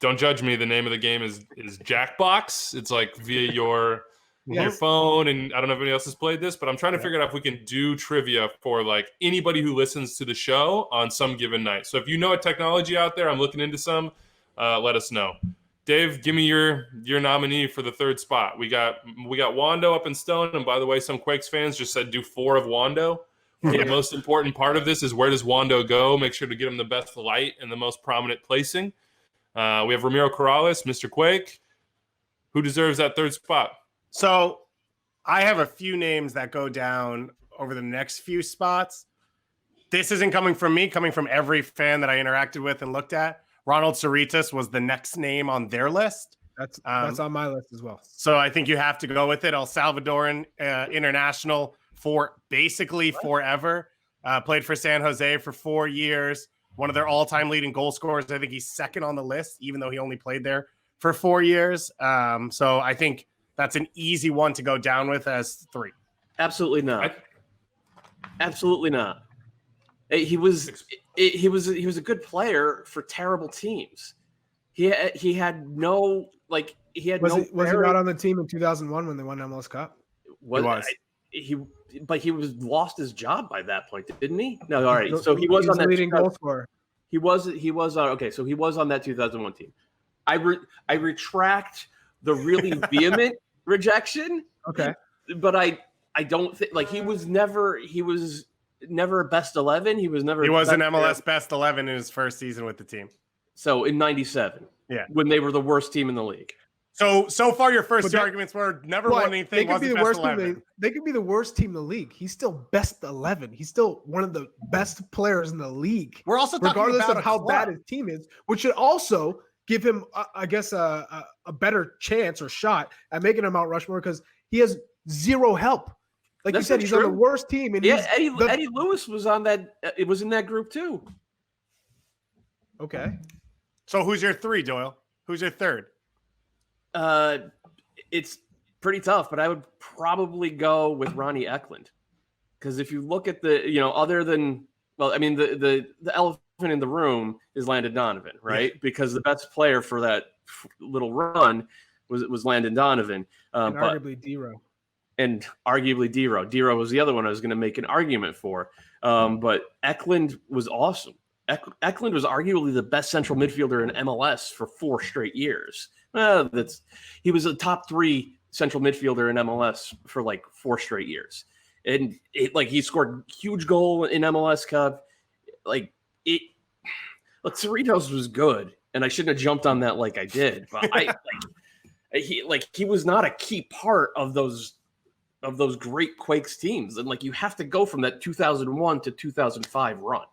Don't judge me. The name of the game is Jackbox. It's like via your phone, and I don't know if anybody else has played this, but I'm trying to figure out if we can do trivia for like anybody who listens to the show on some given night. So if you know a technology out there, I'm looking into some, let us know. Dave, give me your nominee for the third spot. We got Wondo up in stone, and by the way, some Quakes fans just said do 4 of Wondo. The most important part of this is where does Wondo go? Make sure to get him the best light and the most prominent placing. We have Ramiro Corrales, Mr. Quake. Who deserves that third spot? So I have a few names that go down over the next few spots. This isn't coming from me, coming from every fan that I interacted with and looked at. Ronald Cerritos was the next name on their list. That's on my list as well. So I think you have to go with it. El Salvadoran international for basically forever. Played for San Jose for 4 years. One of their all-time leading goal scorers. I think he's second on the list, even though he only played there for 4 years. So I think that's an easy one to go down with as 3. Absolutely not. Absolutely not. He was a good player for terrible teams. Was he not on the team in 2001 when they won MLS Cup? But he was lost his job by that point, didn't he? No, all right. So he was on that leading goal scorer. He was on. Okay, so he was on that 2001 team. I retract the really vehement rejection. Okay, but I don't think he was never a best 11. He was never. He was an MLS best 11 in his first season with the team. So in '97, when they were the worst team in the league. So far, your first two arguments were never won anything. They could be the worst team. They could be the worst team in the league. He's still best 11. He's still one of the best players in the league. We're also regardless of how bad his team is, which should also give him, I guess, a better chance or shot at making a Mount Rushmore because he has zero help. Like you said, he's on the worst team. And Eddie Lewis was on that. It was in that group too. Okay. So who's your 3, Doyle? Who's your 3rd? It's pretty tough, but I would probably go with Ronnie Eklund because if you look at other than the elephant in the room is Landon Donovan, right? Because the best player for that little run was Landon Donovan, and arguably D-Row. And arguably D-Row. D-Row was the other one I was going to make an argument for. But Eklund was awesome. Eklund was arguably the best central midfielder in MLS for 4 straight years. He was a top 3 central midfielder in MLS for 4 straight years. And he scored huge goal in MLS Cup. Cerritos was good. And I shouldn't have jumped on that like I did. But he was not a key part of those great Quakes teams. And you have to go from that 2001 to 2005 run.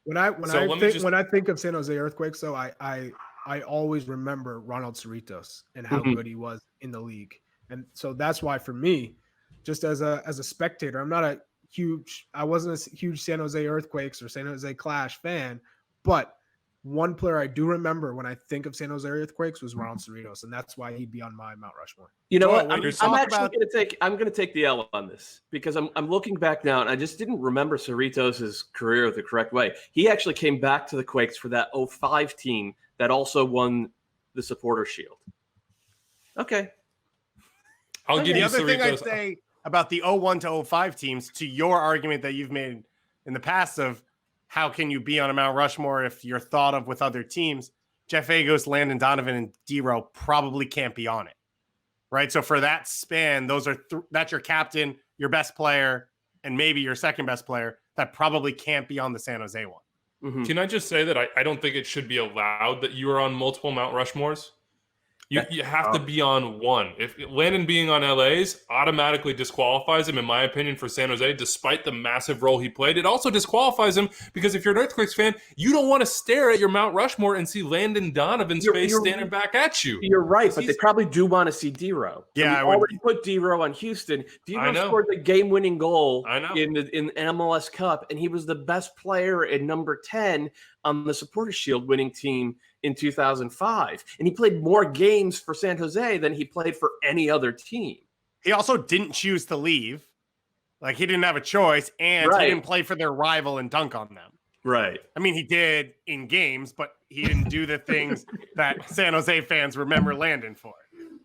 When I think of San Jose Earthquakes, though, I always remember Ronald Cerritos and how good he was in the league, and so that's why for me, just as a spectator, I wasn't a huge San Jose Earthquakes or San Jose Clash fan, but one player I do remember when I think of San Jose Earthquakes was Ronald Cerritos, and that's why he'd be on my Mount Rushmore. You know Doyle, what? when you I'm talk actually about- going to take the L on this because I'm looking back now and I just didn't remember Cerritos' career the correct way. He actually came back to the Quakes for that 05 team that also won the Supporter Shield. Okay. I'll give The you other thing I'd Cerritos. say about the 01 to 05 teams, to your argument that you've made in the past of how can you be on a Mount Rushmore if you're thought of with other teams, Cienfuegos, Landon Donovan, and D-Row probably can't be on it, right? So for that span, that's your captain, your best player, and maybe your second best player that probably can't be on the San Jose one. Mm-hmm. Can I just say that I don't think it should be allowed that you are on multiple Mount Rushmores? You have to be on one. If Landon being on LA's automatically disqualifies him, in my opinion, for San Jose, despite the massive role he played. It also disqualifies him because if you're an Earthquakes fan, you don't want to stare at your Mount Rushmore and see Landon Donovan's face standing back at you. You're right, but they probably do want to see D-Row. Yeah, I we already put D-Row on Houston. D-Row scored the game-winning goal in MLS Cup, and he was the best player in number 10 on the Supporter Shield winning team in 2005. And he played more games for San Jose than he played for any other team. He also didn't choose to leave. Like, he didn't have a choice, and he didn't play for their rival and dunk on them. Right. I mean, he did in games, but he didn't do the things that San Jose fans remember Landon for.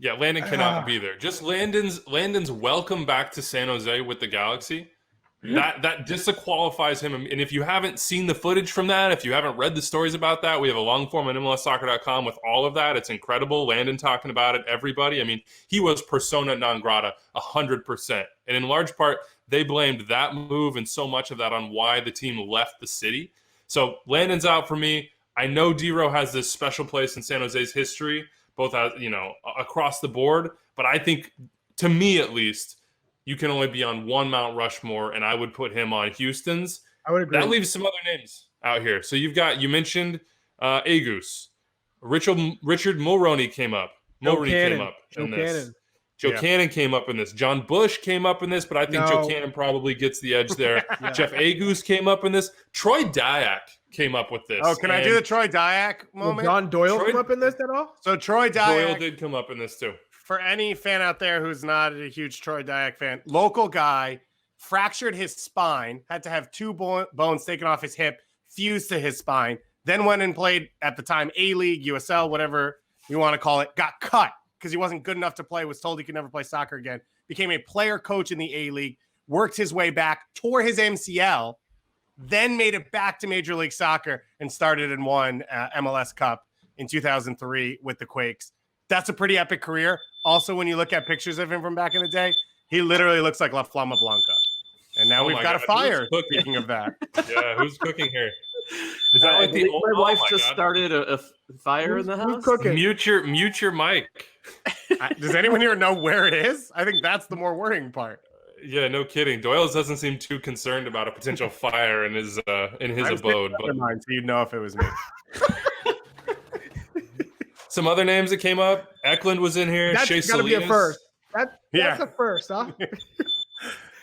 Yeah, Landon cannot be there. Just Landon's welcome back to San Jose with the Galaxy. That disqualifies him. And if you haven't seen the footage from that, if you haven't read the stories about that, we have a long form on MLSsoccer.com with all of that. It's incredible. Landon talking about it, everybody. I mean, he was persona non grata 100%. And in large part, they blamed that move and so much of that on why the team left the city. So Landon's out for me. I know D-Row has this special place in San Jose's history, both across the board. But I think, to me at least, you can only be on one Mount Rushmore, and I would put him on Houston's. I would agree. That leaves some other names out here. So you mentioned Agus. Richard Mulroney came up. Joe Cannon. Joe Cannon came up in this. John Bush came up in this, but I think Joe Cannon probably gets the edge there. Jeff Agus came up in this. Troy Dyack came up with this. Oh, can I do the Troy Dyack moment? Will John Doyle come up in this at all? So Troy Dyack. Doyle did come up in this too. For any fan out there who's not a huge Troy Dyack fan, local guy, fractured his spine, had to have two bones taken off his hip, fused to his spine, then went and played at the time A-League, USL, whatever you want to call it, got cut because he wasn't good enough to play, was told he could never play soccer again, became a player coach in the A-League, worked his way back, tore his MCL, then made it back to Major League Soccer and started and won MLS Cup in 2003 with the Quakes. That's a pretty epic career. Also, when you look at pictures of him from back in the day, he literally looks like La Flama Blanca. And now we've got a fire. Speaking of that. Yeah, who's cooking here? Is that like the my wife just started a fire in the house? Who's cooking? Mute your mic. Does anyone here know where it is? I think that's the more worrying part. Yeah, no kidding. Doyle doesn't seem too concerned about a potential fire in his abode. But Mine, so you'd know if it was me. some other names that came up. Eklund was in here. That's Shea got to be a Salinas. first. That's a first, huh?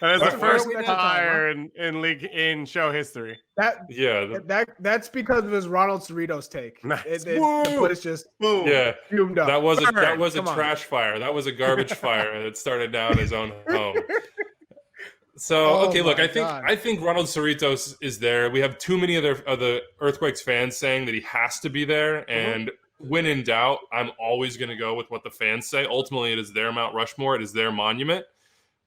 That is the That's first where we fire in league in show history. That's because of his Ronald Cerritos take. Nice. The foot is just Boom. Yeah, fumed up. that was a Come on. trash fire. That was a garbage fire that started down his own home. So okay, look, I think Ronald Cerritos is there. We have too many of the Earthquakes fans saying that he has to be there, and when in doubt, I'm always going to go with what the fans say. Ultimately, it is their Mount Rushmore. It is their monument.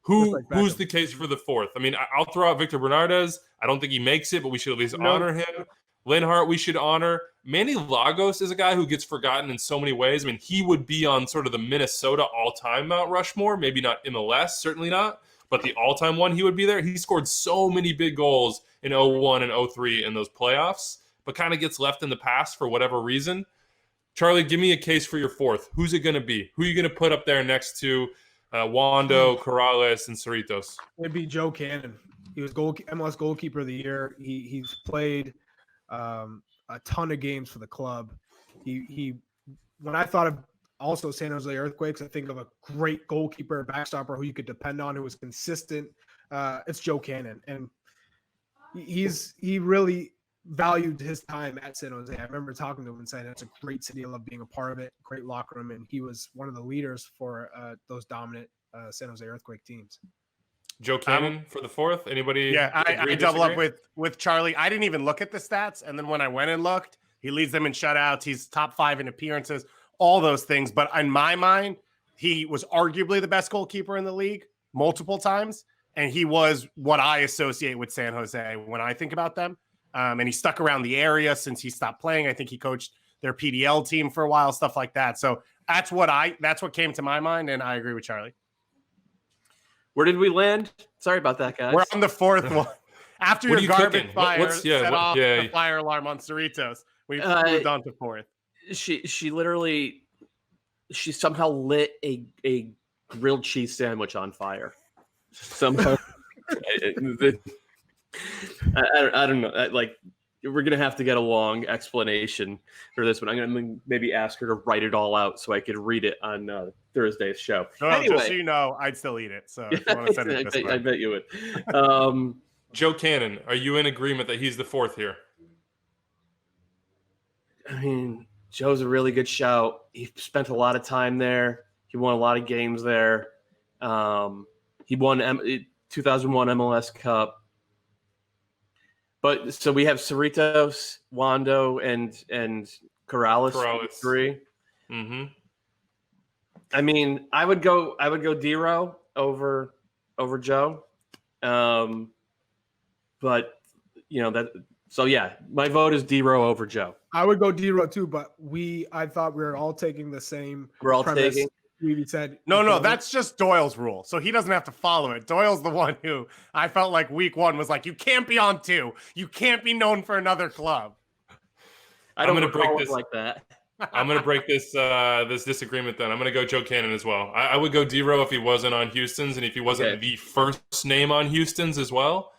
Who's the case for the fourth? I mean, I'll throw out Victor Bernardez. I don't think he makes it, but we should at least honor him. Linhart, we should honor. Manny Lagos is a guy who gets forgotten in so many ways. I mean, he would be on sort of the Minnesota all-time Mount Rushmore, maybe not MLS, certainly not, but the all-time one, he would be there. He scored so many big goals in 01 and 03 in those playoffs, but kind of gets left in the past for whatever reason. Charlie, give me a case for your fourth. Who's it going to be? Who are you going to put up there next to Wondo, Corrales, and Cerritos? It'd be Joe Cannon. He was MLS goalkeeper of the year. He's played a ton of games for the club. He when I thought of also San Jose Earthquakes, I think of a great goalkeeper, backstopper who you could depend on, who was consistent. It's Joe Cannon, and he really valued his time at San Jose. I remember talking to him and saying it's a great city. I love being a part of it. Great locker room, and he was one of the leaders for those dominant San Jose Earthquake teams. Joe Cannon for the fourth. Anybody? Yeah, I double up disagree? with Charlie. I didn't even look at the stats, and then when I went and looked, he leads them in shutouts. He's top 5 in appearances, all those things. But in my mind, he was arguably the best goalkeeper in the league multiple times, and he was what I associate with San Jose when I think about them. And he stuck around the area since he stopped playing. I think he coached their PDL team for a while, stuff like that. So that's what came to my mind, and I agree with Charlie. Where did we land? Sorry about that, guys. We're on the fourth one. After What your are you garbage cooking? fire set off yeah. the fire alarm on Cerritos, we moved on to fourth. She literally somehow lit a grilled cheese sandwich on fire. Somehow. I don't know. Like, we're gonna have to get a long explanation for this one. I'm gonna maybe ask her to write it all out so I could read it on Thursday's show. No, anyway, just so you know, I'd still eat it. So if you want to send it this way. I bet you would. Joe Cannon, are you in agreement that he's the fourth here? I mean, Joe's a really good shout. He spent a lot of time there. He won a lot of games there. He won 2001 MLS Cup. But so we have Cerritos, Wondo, and Corrales. 3. Mm-hmm. I mean, I would go Dero over Joe. But that. So yeah, my vote is Dero over Joe. I would go Dero too, but I thought we were all taking the same. We're all premise. taking. We said No, that's just Doyle's rule. So he doesn't have to follow it. Doyle's the one who I felt like week 1 was like, you can't be on 2. You can't be known for another club. I'm going to break this like that. I'm going to break this disagreement then. I'm going to go Joe Cannon as well. I would go Dero if he wasn't on Houston's and if he wasn't the first name on Houston's as well.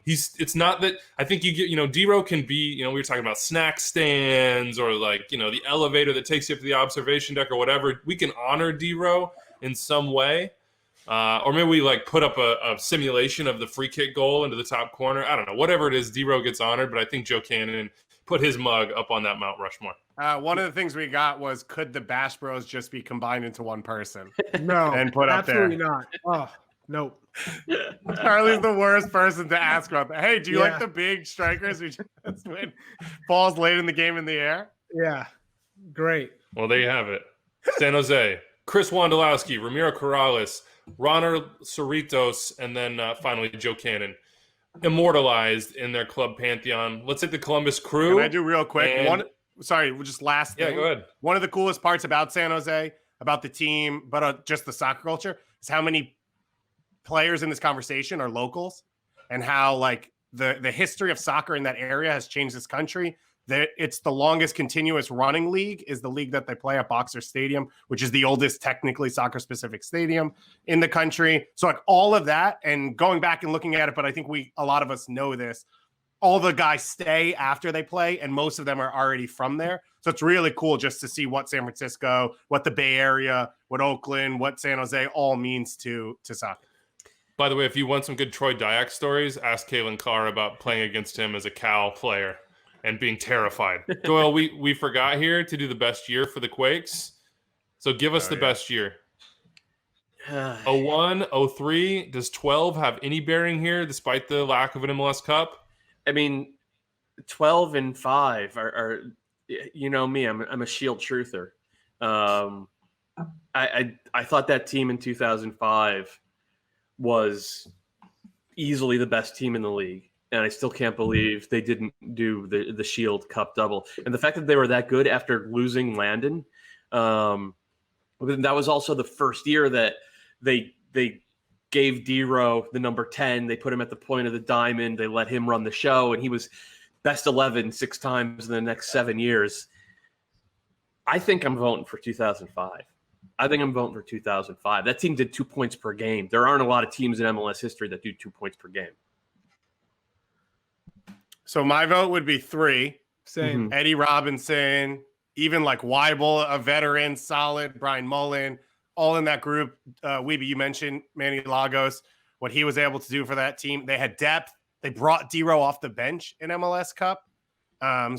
It's not that I think you get, Dero can be, we were talking about snack stands or like, the elevator that takes you up to the observation deck or whatever. We can honor Dero in some way. Or maybe we like put up a simulation of the free kick goal into the top corner. I don't know, whatever it is, Dero gets honored, but I think Joe Cannon put his mug up on that Mount Rushmore. One of the things we got was, could the Bash Bros just be combined into one person? No, and put up there. Absolutely not. Oh, nope. Charlie's the worst person to ask about that. Hey, do you like the big strikers who just win balls late in the game in the air? Yeah, great. Well, there you have it. San Jose, Chris Wondolowski, Ramiro Corrales, Ronald Cerritos, and then finally Joe Cannon. Immortalized in their club pantheon. Let's hit the Columbus Crew. Can I do real quick? Just last thing. Yeah, go ahead. One of the coolest parts about San Jose, about the team, but just the soccer culture, is how many players in this conversation are locals, and how like the history of soccer in that area has changed this country. That it's the longest continuous running league is the league that they play at Boxer Stadium, which is the oldest technically soccer specific stadium in the country. So like all of that, and going back and looking at it, but I think a lot of us know this, all the guys stay after they play, and most of them are already from there. So it's really cool just to see what San Francisco, what the Bay Area, what Oakland, what San Jose all means to soccer. By the way, if you want some good Troy Dyack stories, ask Kalen Carr about playing against him as a Cal player and being terrified. Doyle, we forgot here to do the best year for the Quakes. So give us the best year. 01, 03, does 12 have any bearing here despite the lack of an MLS Cup? I mean, 12 and 5 are me, I'm a Shield truther. I thought that team in 2005 was easily the best team in the league. And I still can't believe they didn't do the Shield Cup double. And the fact that they were that good after losing Landon, that was also the first year that they gave Dero the number 10. They put him at the point of the diamond. They let him run the show, and he was best 11 6 times in the next 7 years. I think I'm voting for 2005. That team did 2 points per game. There aren't a lot of teams in MLS history that do 2 points per game. So my vote would be 3. Same. Eddie Robinson, even like Weibel, a veteran, solid, Brian Mullen, all in that group. Weeby, you mentioned Manny Lagos, what he was able to do for that team. They had depth. They brought D-Row off the bench in MLS Cup.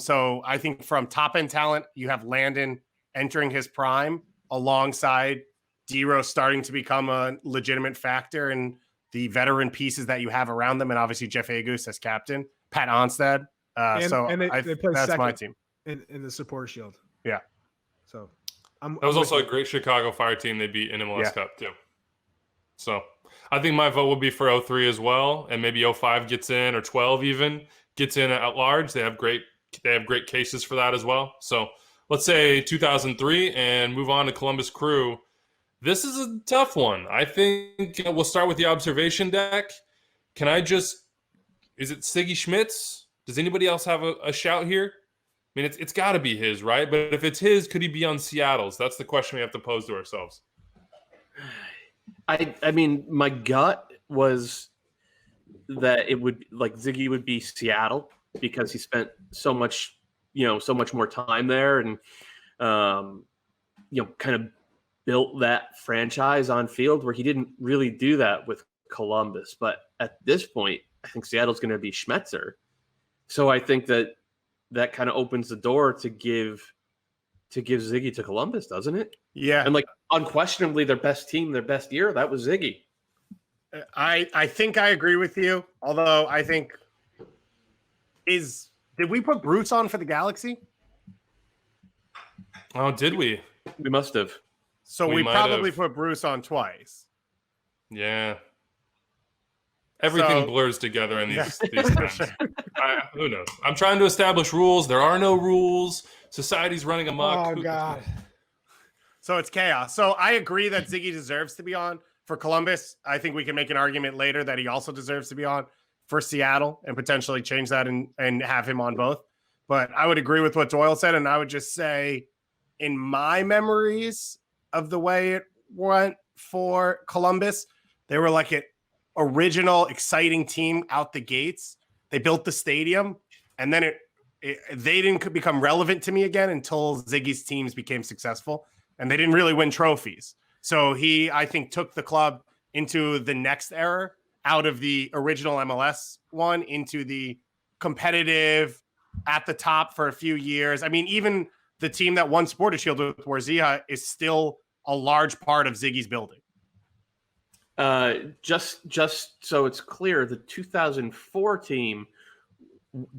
So I think from top-end talent, you have Landon entering his prime alongside D-Row starting to become a legitimate factor in the veteran pieces that you have around them, and obviously Jeff Agus as captain, Pat Onstad. They play that's my team in the Supporter Shield. Yeah. So that was also a great Chicago Fire team they beat in MLS Cup too. So I think my vote would be for 03 as well, and maybe 05 gets in, or 12 even gets in at large. They have great cases for that as well. So let's say 2003 and move on to Columbus Crew. This is a tough one. I think we'll start with the observation deck. Is it Siggy Schmitz? Does anybody else have a shout here? I mean, it's got to be his, right? But if it's his, could he be on Seattle's? That's the question we have to pose to ourselves. I mean, my gut was that it would, like, Ziggy would be Seattle because he spent so much more time there and, kind of built that franchise on field, where he didn't really do that with Columbus. But at this point, I think Seattle's going to be Schmetzer. So I think that kind of opens the door to give Ziggy to Columbus, doesn't it? Yeah. And like unquestionably their best team, their best year, that was Ziggy. I think I agree with you. Although I think did we put Bruce on for the Galaxy? Oh, did we? We must have. So we probably put Bruce on twice. Yeah. Everything blurs together in these times. Who knows? I'm trying to establish rules. There are no rules. Society's running amok. Oh, God. So it's chaos. So I agree that Ziggy deserves to be on for Columbus. I think we can make an argument later that he also deserves to be on for Seattle and potentially change that and have him on both. But I would agree with what Doyle said. And I would just say, in my memories of the way it went for Columbus, they were like an original, exciting team out the gates. They built the stadium, and then they didn't become relevant to me again until Ziggy's teams became successful, and they didn't really win trophies. So he, I think, took the club into the next era, out of the original MLS one into the competitive at the top for a few years. I mean, even the team that won Supporter Shield with Warzia is still a large part of Ziggy's building. Just so it's clear, the 2004 team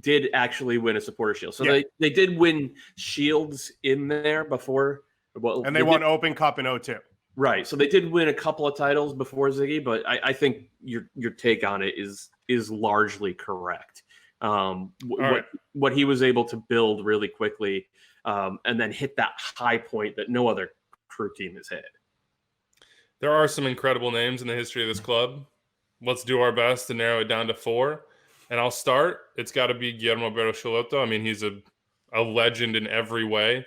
did actually win a Supporter Shield. So they did win shields in there before. Well, and they won Open Cup in 2002. Right. So they did win a couple of titles before Ziggy, but I think your take on it is largely correct. What he was able to build really quickly, and then hit that high point that no other Crew team has hit. There are some incredible names in the history of this club. Let's do our best to narrow it down to 4. And I'll start. It's got to be Guillermo Bertolotto. I mean, he's a legend in every way.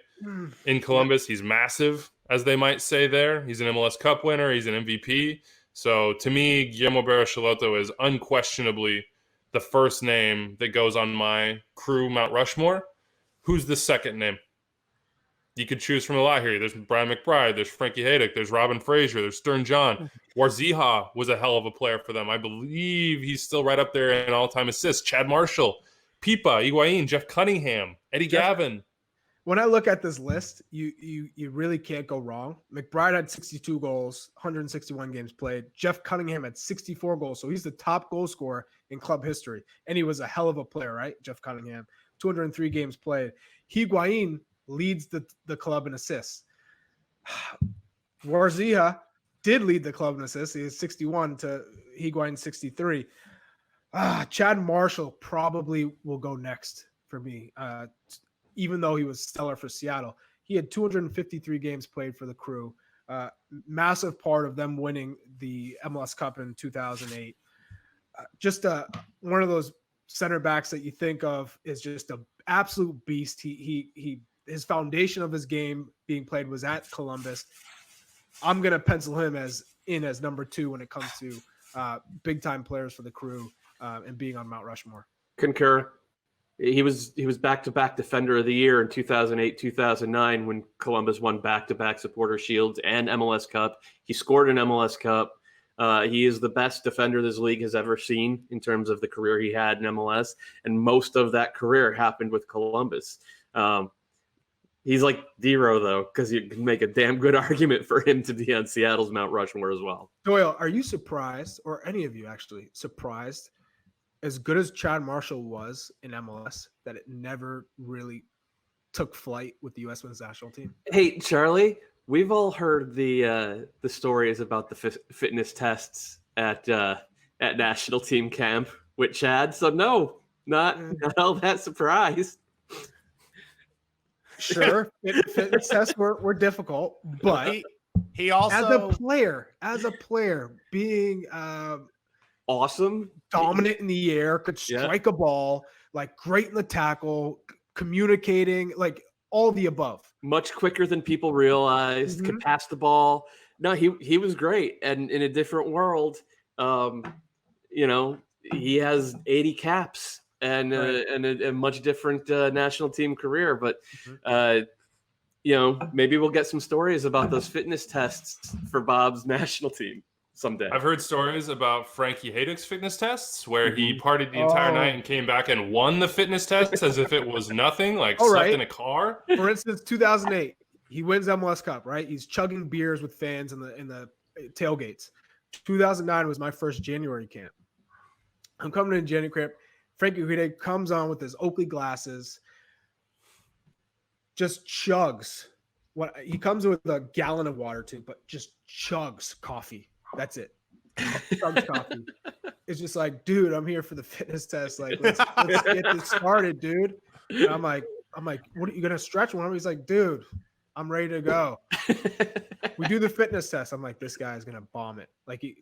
In Columbus, he's massive, as they might say there. He's an MLS Cup winner. He's an MVP. So to me, Guillermo Bertolotto is unquestionably the first name that goes on my Crew Mount Rushmore. Who's the second name? You could choose from a lot here. There's Brian McBride. There's Frankie Hejduk. There's Robin Fraser. There's Stern John. Warzija was a hell of a player for them. I believe he's still right up there in all-time assists. Chad Marshall, Pipa, Higuain, Jeff Cunningham, Eddie Gavin. When I look at this list, you really can't go wrong. McBride had 62 goals, 161 games played. Jeff Cunningham had 64 goals, so he's the top goal scorer in club history. And he was a hell of a player, right? Jeff Cunningham, 203 games played. Higuain leads the club in assists. Warzija did lead the club in assists. He is 61 to Higuain 63. Chad Marshall probably will go next for me, even though he was stellar for Seattle. He had 253 games played for the Crew. Massive part of them winning the MLS Cup in 2008. Just one of those center backs that you think of is just an absolute beast. His foundation of his game being played was at Columbus. I'm going to pencil him as number 2 when it comes to big time players for the Crew and being on Mount Rushmore. Concur. He was back-to-back Defender of the Year in 2008, 2009 when Columbus won back-to-back Supporter Shields and MLS Cup. He scored an MLS Cup. He is the best defender this league has ever seen in terms of the career he had in MLS, and most of that career happened with Columbus. He's like Dero, though, because you can make a damn good argument for him to be on Seattle's Mount Rushmore as well. Doyle, are you surprised, or any of you actually surprised, as good as Chad Marshall was in MLS, that it never really took flight with the U.S. Men's National Team? Hey, Charlie, we've all heard the stories about the fitness tests at national team camp with Chad. So no, not all that surprised. Sure, fitness tests were difficult, but he also as a player, being awesome, dominant in the air, could strike a ball, like great in the tackle, communicating, like all the above. Much quicker than people realized, could pass the ball. No, he was great. And in a different world, he has 80 caps and a much different national team career. But, maybe we'll get some stories about those fitness tests for Bob's national team someday. I've heard stories about Frankie Hejduk's fitness tests where he partied the entire night and came back and won the fitness test as if it was nothing, like slept in a car. For instance, 2008, he wins MLS Cup, right? He's chugging beers with fans in the tailgates. 2009 was my first January camp. I'm coming in January camp. Frankie Hejduk comes on with his Oakley glasses, just chugs. He comes with a gallon of water too, but just chugs coffee. That's it. Chugs coffee. It's just like, dude, I'm here for the fitness test. Like, let's get this started, dude. And I'm like, what are you gonna stretch one? He's like, dude, I'm ready to go. We do the fitness test. I'm like, this guy is gonna bomb it. Like he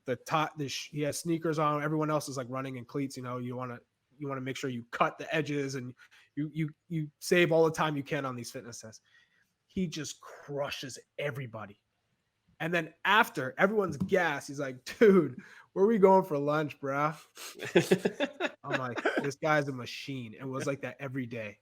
has sneakers on. Everyone else is like running in cleats. You want to make sure you cut the edges and you save all the time you can on these fitness tests. He just crushes everybody. And then after everyone's gassed, he's like, dude, where are we going for lunch, bro? I'm like, this guy's a machine. And it was like that every day.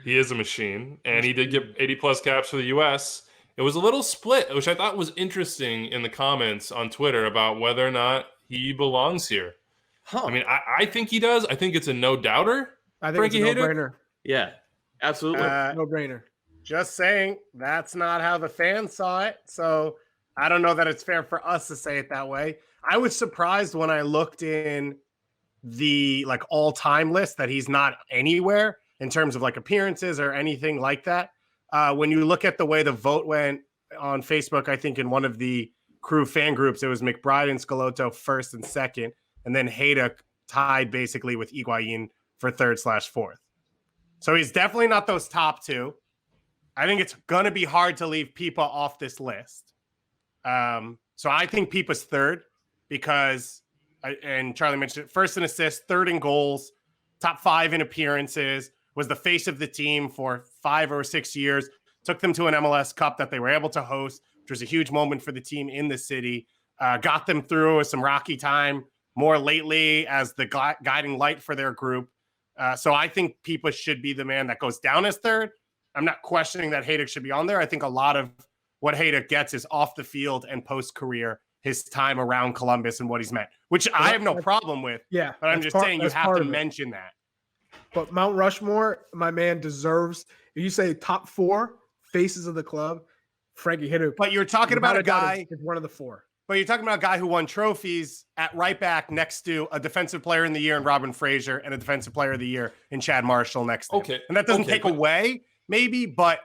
He is a machine. And he did get 80 plus caps for the U.S. It was a little split, which I thought was interesting in the comments on Twitter about whether or not he belongs here. I mean, I think he does. I think it's a no-doubter. I think Frankie it's a no-brainer. Yeah, absolutely. No-brainer. Just saying, that's not how the fans saw it. So I don't know that it's fair for us to say it that way. I was surprised when I looked in the all-time list that he's not anywhere in terms of appearances or anything like that. When you look at the way the vote went on Facebook, I think in one of the crew fan groups, it was McBride and Schelotto first and second, and then Hejduk tied basically with Higuain for third/fourth. So he's definitely not those top two. I think it's going to be hard to leave Pipa off this list. So I think Pipa's third because, and Charlie mentioned it, first in assists, third in goals, top 5 in appearances, was the face of the team for 5 or 6 years, took them to an MLS Cup that they were able to host, which was a huge moment for the team in the city, got them through some rocky time more lately as the guiding light for their group. So I think Pipa should be the man that goes down as third. I'm not questioning that Hejduk should be on there. I think a lot of what Hejduk gets is off the field and post-career, his time around Columbus and what he's meant, which I have no problem with. Yeah. But I'm just saying you have to mention that. But Mount Rushmore, my man, deserves, if you say top 4 faces of the club, Frankie Hejduk. But you're talking about a guy. Is one of the 4. But you're talking about a guy who won trophies at right back next to a defensive player in the year in Robin Fraser and a defensive player of the year in Chad Marshall next to him. And that doesn't take away, maybe, but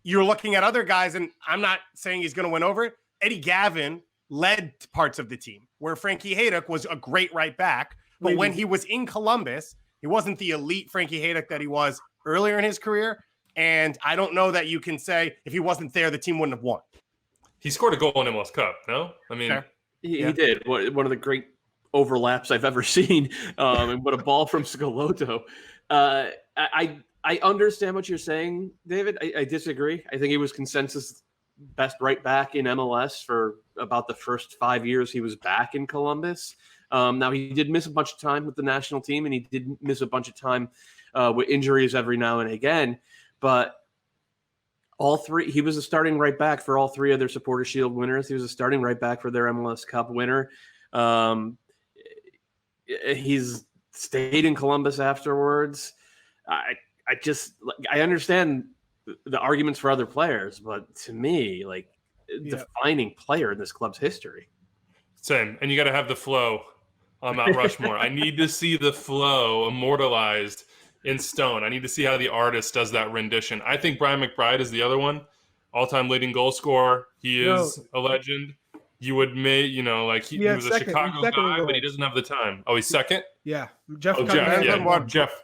you're looking at other guys, and I'm not saying he's going to win over it. Eddie Gavin led parts of the team, where Frankie Hejduk was a great right back. But when he was in Columbus, he wasn't the elite Frankie Hejduk that he was earlier in his career. And I don't know that you can say if he wasn't there, the team wouldn't have won. He scored a goal in MLS Cup, no? I mean, he did. One of the great overlaps I've ever seen. And what a ball from Schelotto. I understand what you're saying, David. I disagree. I think he was consensus best right back in MLS for about the first 5 years he was back in Columbus. Now, he did miss a bunch of time with the national team, and he did miss a bunch of time with injuries every now and again. But all three, he was a starting right back for all three of their Supporter Shield winners. He was a starting right back for their MLS Cup winner. He's stayed in Columbus afterwards. I understand the arguments for other players, but to me, like, defining player in this club's history. Same. And you got to have the flow on Mount Rushmore. I need to see the flow immortalized in stone. I need to see how the artist does that rendition. I think Brian McBride is the other one. All-time leading goal scorer. He is a legend. You would make, he was a Chicago guy, but he doesn't have the time. Oh, he's second? Yeah. Jeff. Jeff.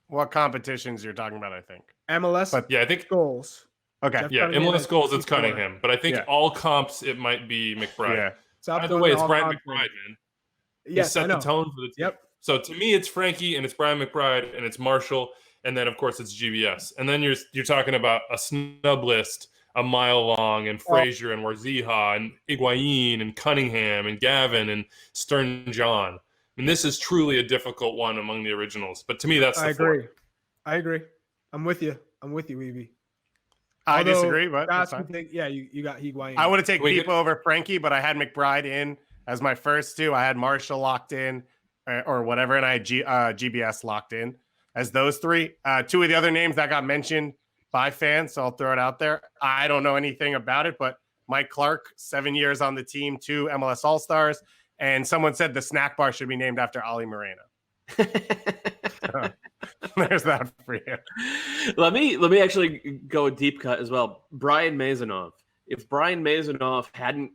What competitions you're talking about, I think. MLS? But, I think goals. Okay. MLS goals, it's Cunningham. But I think all comps, it might be McBride. Yeah. By the way, it's Brian McBride, man. Yes, he set the tone for the team. Yep. So to me, it's Frankie and it's Brian McBride and it's Marshall. And then, of course, it's GBS. And then you're talking about a snub list a mile long, and Frazier and Warzija and Higuain and Cunningham and Gavin and Stern John. I mean, this is truly a difficult one among the originals. But to me, that's the four. I agree. I'm with you, Weeby. I disagree, but that's fine. You got Higuain. I would have taken people over Frankie, but I had McBride in as my first two. I had Marshall locked in or whatever, and I had GBS locked in as those three. Two of the other names that got mentioned by fans, so I'll throw it out there. I don't know anything about it, but Mike Clark, 7 years on the team, 2 MLS All-Stars, and someone said the snack bar should be named after Ali Moreno. There's that for you. Let me actually go a deep cut as well. Brian Mazanov. If Brian Mazanov hadn't,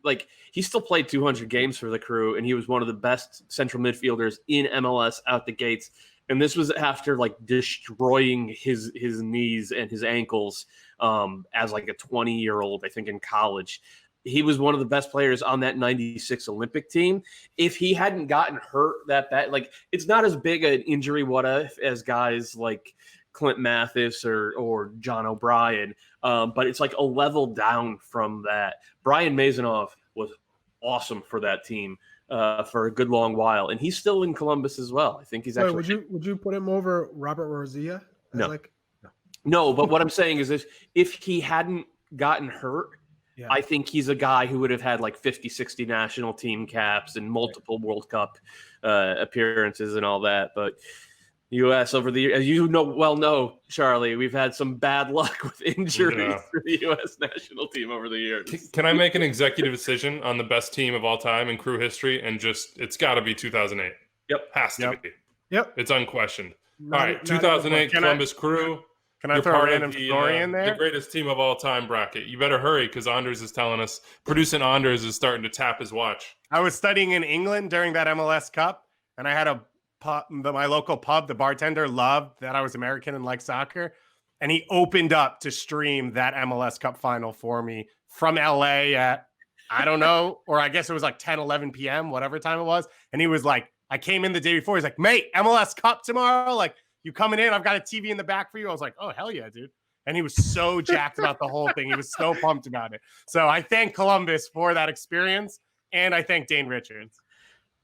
he still played 200 games for the Crew, and he was one of the best central midfielders in MLS out the gates. And this was after destroying his knees and his ankles as a 20-year-old, I think, in college. He was one of the best players on that 96 Olympic team. If he hadn't gotten hurt that bad, it's not as big an injury what if as guys like Clint Mathis or John O'Brien, but it's a level down from that. Brian Mazanov was awesome for that team for a good long while, and he's still in Columbus as well. I think he's actually. Would you put him over Robert Warzija? No. But what I'm saying is, if he hadn't gotten hurt, I think he's a guy who would have had 50, 60 national team caps and multiple World Cup appearances and all that. But U.S. over the years, as you know, Charlie, we've had some bad luck with injuries for the U.S. national team over the years. Can I make an executive decision on the best team of all time in Crew history? And it's got to be 2008. Yep. Has to be. Yep. It's unquestioned. All right, 2008 Columbus Crew. Can I throw a random story in there? The greatest team of all time bracket. You better hurry because Anders is telling us. Producing Anders is starting to tap his watch. I was studying in England during that MLS Cup, and I had my local pub. The bartender loved that I was American and liked soccer, and he opened up to stream that MLS Cup final for me from LA at, I don't know, or I guess it was 10, 11 p.m., whatever time it was. And he was like, I came in the day before. He's like, mate, MLS Cup tomorrow? You coming in? I've got a TV in the back for you. I was like, oh, hell yeah, dude. And he was so jacked about the whole thing. He was so pumped about it. So I thank Columbus for that experience, and I thank Dane Richards.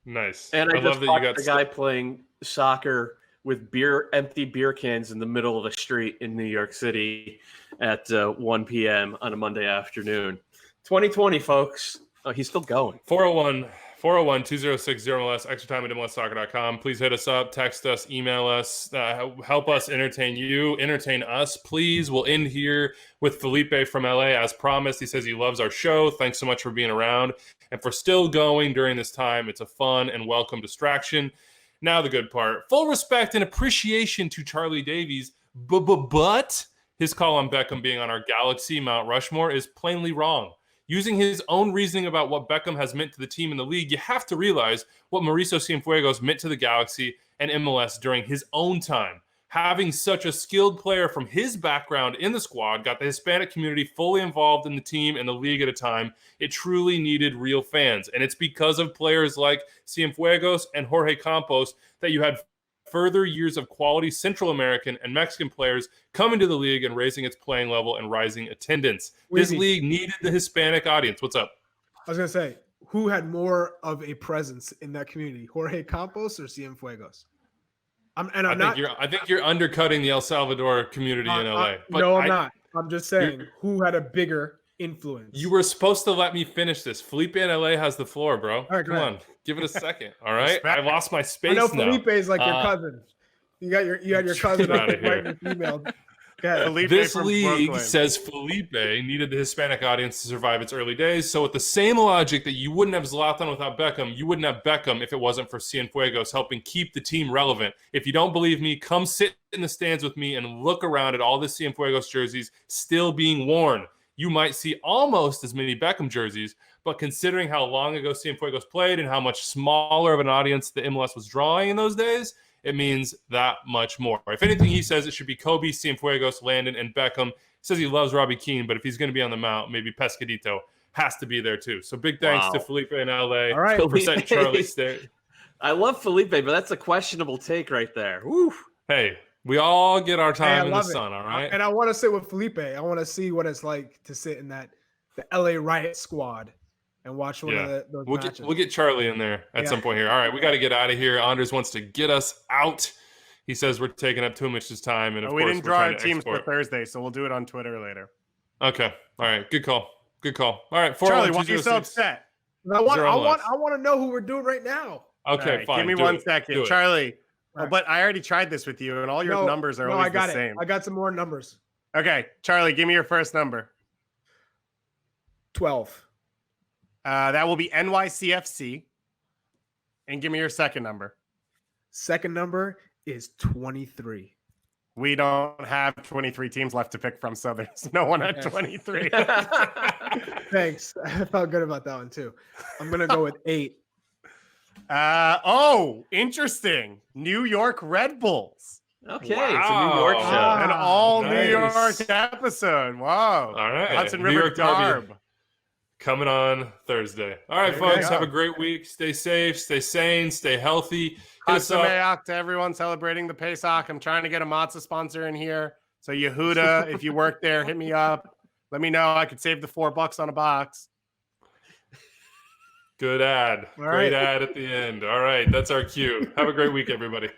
Nice. And I love that you got a guy playing soccer with empty beer cans in the middle of the street in New York City at 1 p.m. on a Monday afternoon. 2020, folks. Oh, he's still going. 401-206-0MLS, extra time at MLSsoccer.com. Please hit us up, text us, email us, help us entertain you, entertain us, please. We'll end here with Felipe from LA as promised. He says he loves our show. Thanks so much for being around and for still going during this time. It's a fun and welcome distraction. Now the good part. Full respect and appreciation to Charlie Davies, but his call on Beckham being on our Galaxy Mount Rushmore is plainly wrong. Using his own reasoning about what Beckham has meant to the team in the league, you have to realize what Mauricio Cienfuegos meant to the Galaxy and MLS during his own time. Having such a skilled player from his background in the squad got the Hispanic community fully involved in the team and the league at a time. It truly needed real fans. And it's because of players like Cienfuegos and Jorge Campos that you had further years of quality Central American and Mexican players coming to the league and raising its playing level and rising attendance. This league needed the Hispanic audience. What's up? I was going to say, who had more of a presence in that community, Jorge Campos or Cienfuegos? I think you're undercutting the El Salvador community in LA. But no, I'm not. I'm just saying who had a bigger influence. You were supposed to let me finish this. Felipe in LA has the floor, bro. All right, Come on, give it a second. All right, Respect. I lost my space. I know now. Felipe is like your cousin. You had your cousin Get outta here. right in your email. Okay. Felipe This from league Brooklyn. says Felipe needed the Hispanic audience to survive its early days. So with the same logic that you wouldn't have Zlatan without Beckham, you wouldn't have Beckham if it wasn't for Cienfuegos helping keep the team relevant. If you don't believe me, come sit in the stands with me and look around at all the Cienfuegos jerseys still being worn. You might see almost as many Beckham jerseys, but considering how long ago Cienfuegos played and how much smaller of an audience the MLS was drawing in those days, it means that much more. If anything, he says it should be Kobe, Cienfuegos, Landon, and Beckham. He says he loves Robbie Keane, but if he's going to be on the mount, maybe Pescadito has to be there too. So big thanks to Felipe in LA All right. for setting Charlie State. I love Felipe, but that's a questionable take right there. Woo. Hey, we all get our time in the love it. sun, all right? And I want to sit with Felipe. I want to see what it's like to sit in the LA Riot squad and watch one of those matches. We'll get Charlie in there at some point here. All right, we got to get out of here. Anders wants to get us out. He says we're taking up too much time, and of we course didn't we're draw trying our to teams export. for Thursday, so we'll do it on Twitter later. Okay, all right, good call. All right, Charlie, why are you so upset? I want to know who we're doing right now. Okay, right, fine. give me do 1 it. second, Do it. Charlie. Right. But I already tried this with you, and all your numbers are always I got the same. I got some more numbers. Okay, Charlie, give me your first number. 12. That will be NYCFC. And give me your second number. Second number is 23. We don't have 23 teams left to pick from, so there's no one at 23. Thanks. I felt good about that one too. I'm gonna go with 8. Interesting. New York Red Bulls. Okay, Wow. it's a New York show. Ah, An all New nice. York episode. Wow. All right, Hudson New River York Derby Darb. coming on Thursday. All right, There folks, you have go. a great week. Stay safe, stay sane, stay healthy. Hit us up. Hasameak to everyone celebrating the Pesach. I'm trying to get a matzah sponsor in here. So Yehuda, if you work there, hit me up. Let me know. I could save the $4 on a box. Good ad. All Great right. ad at the end. All right, that's our cue. Have a great week, everybody.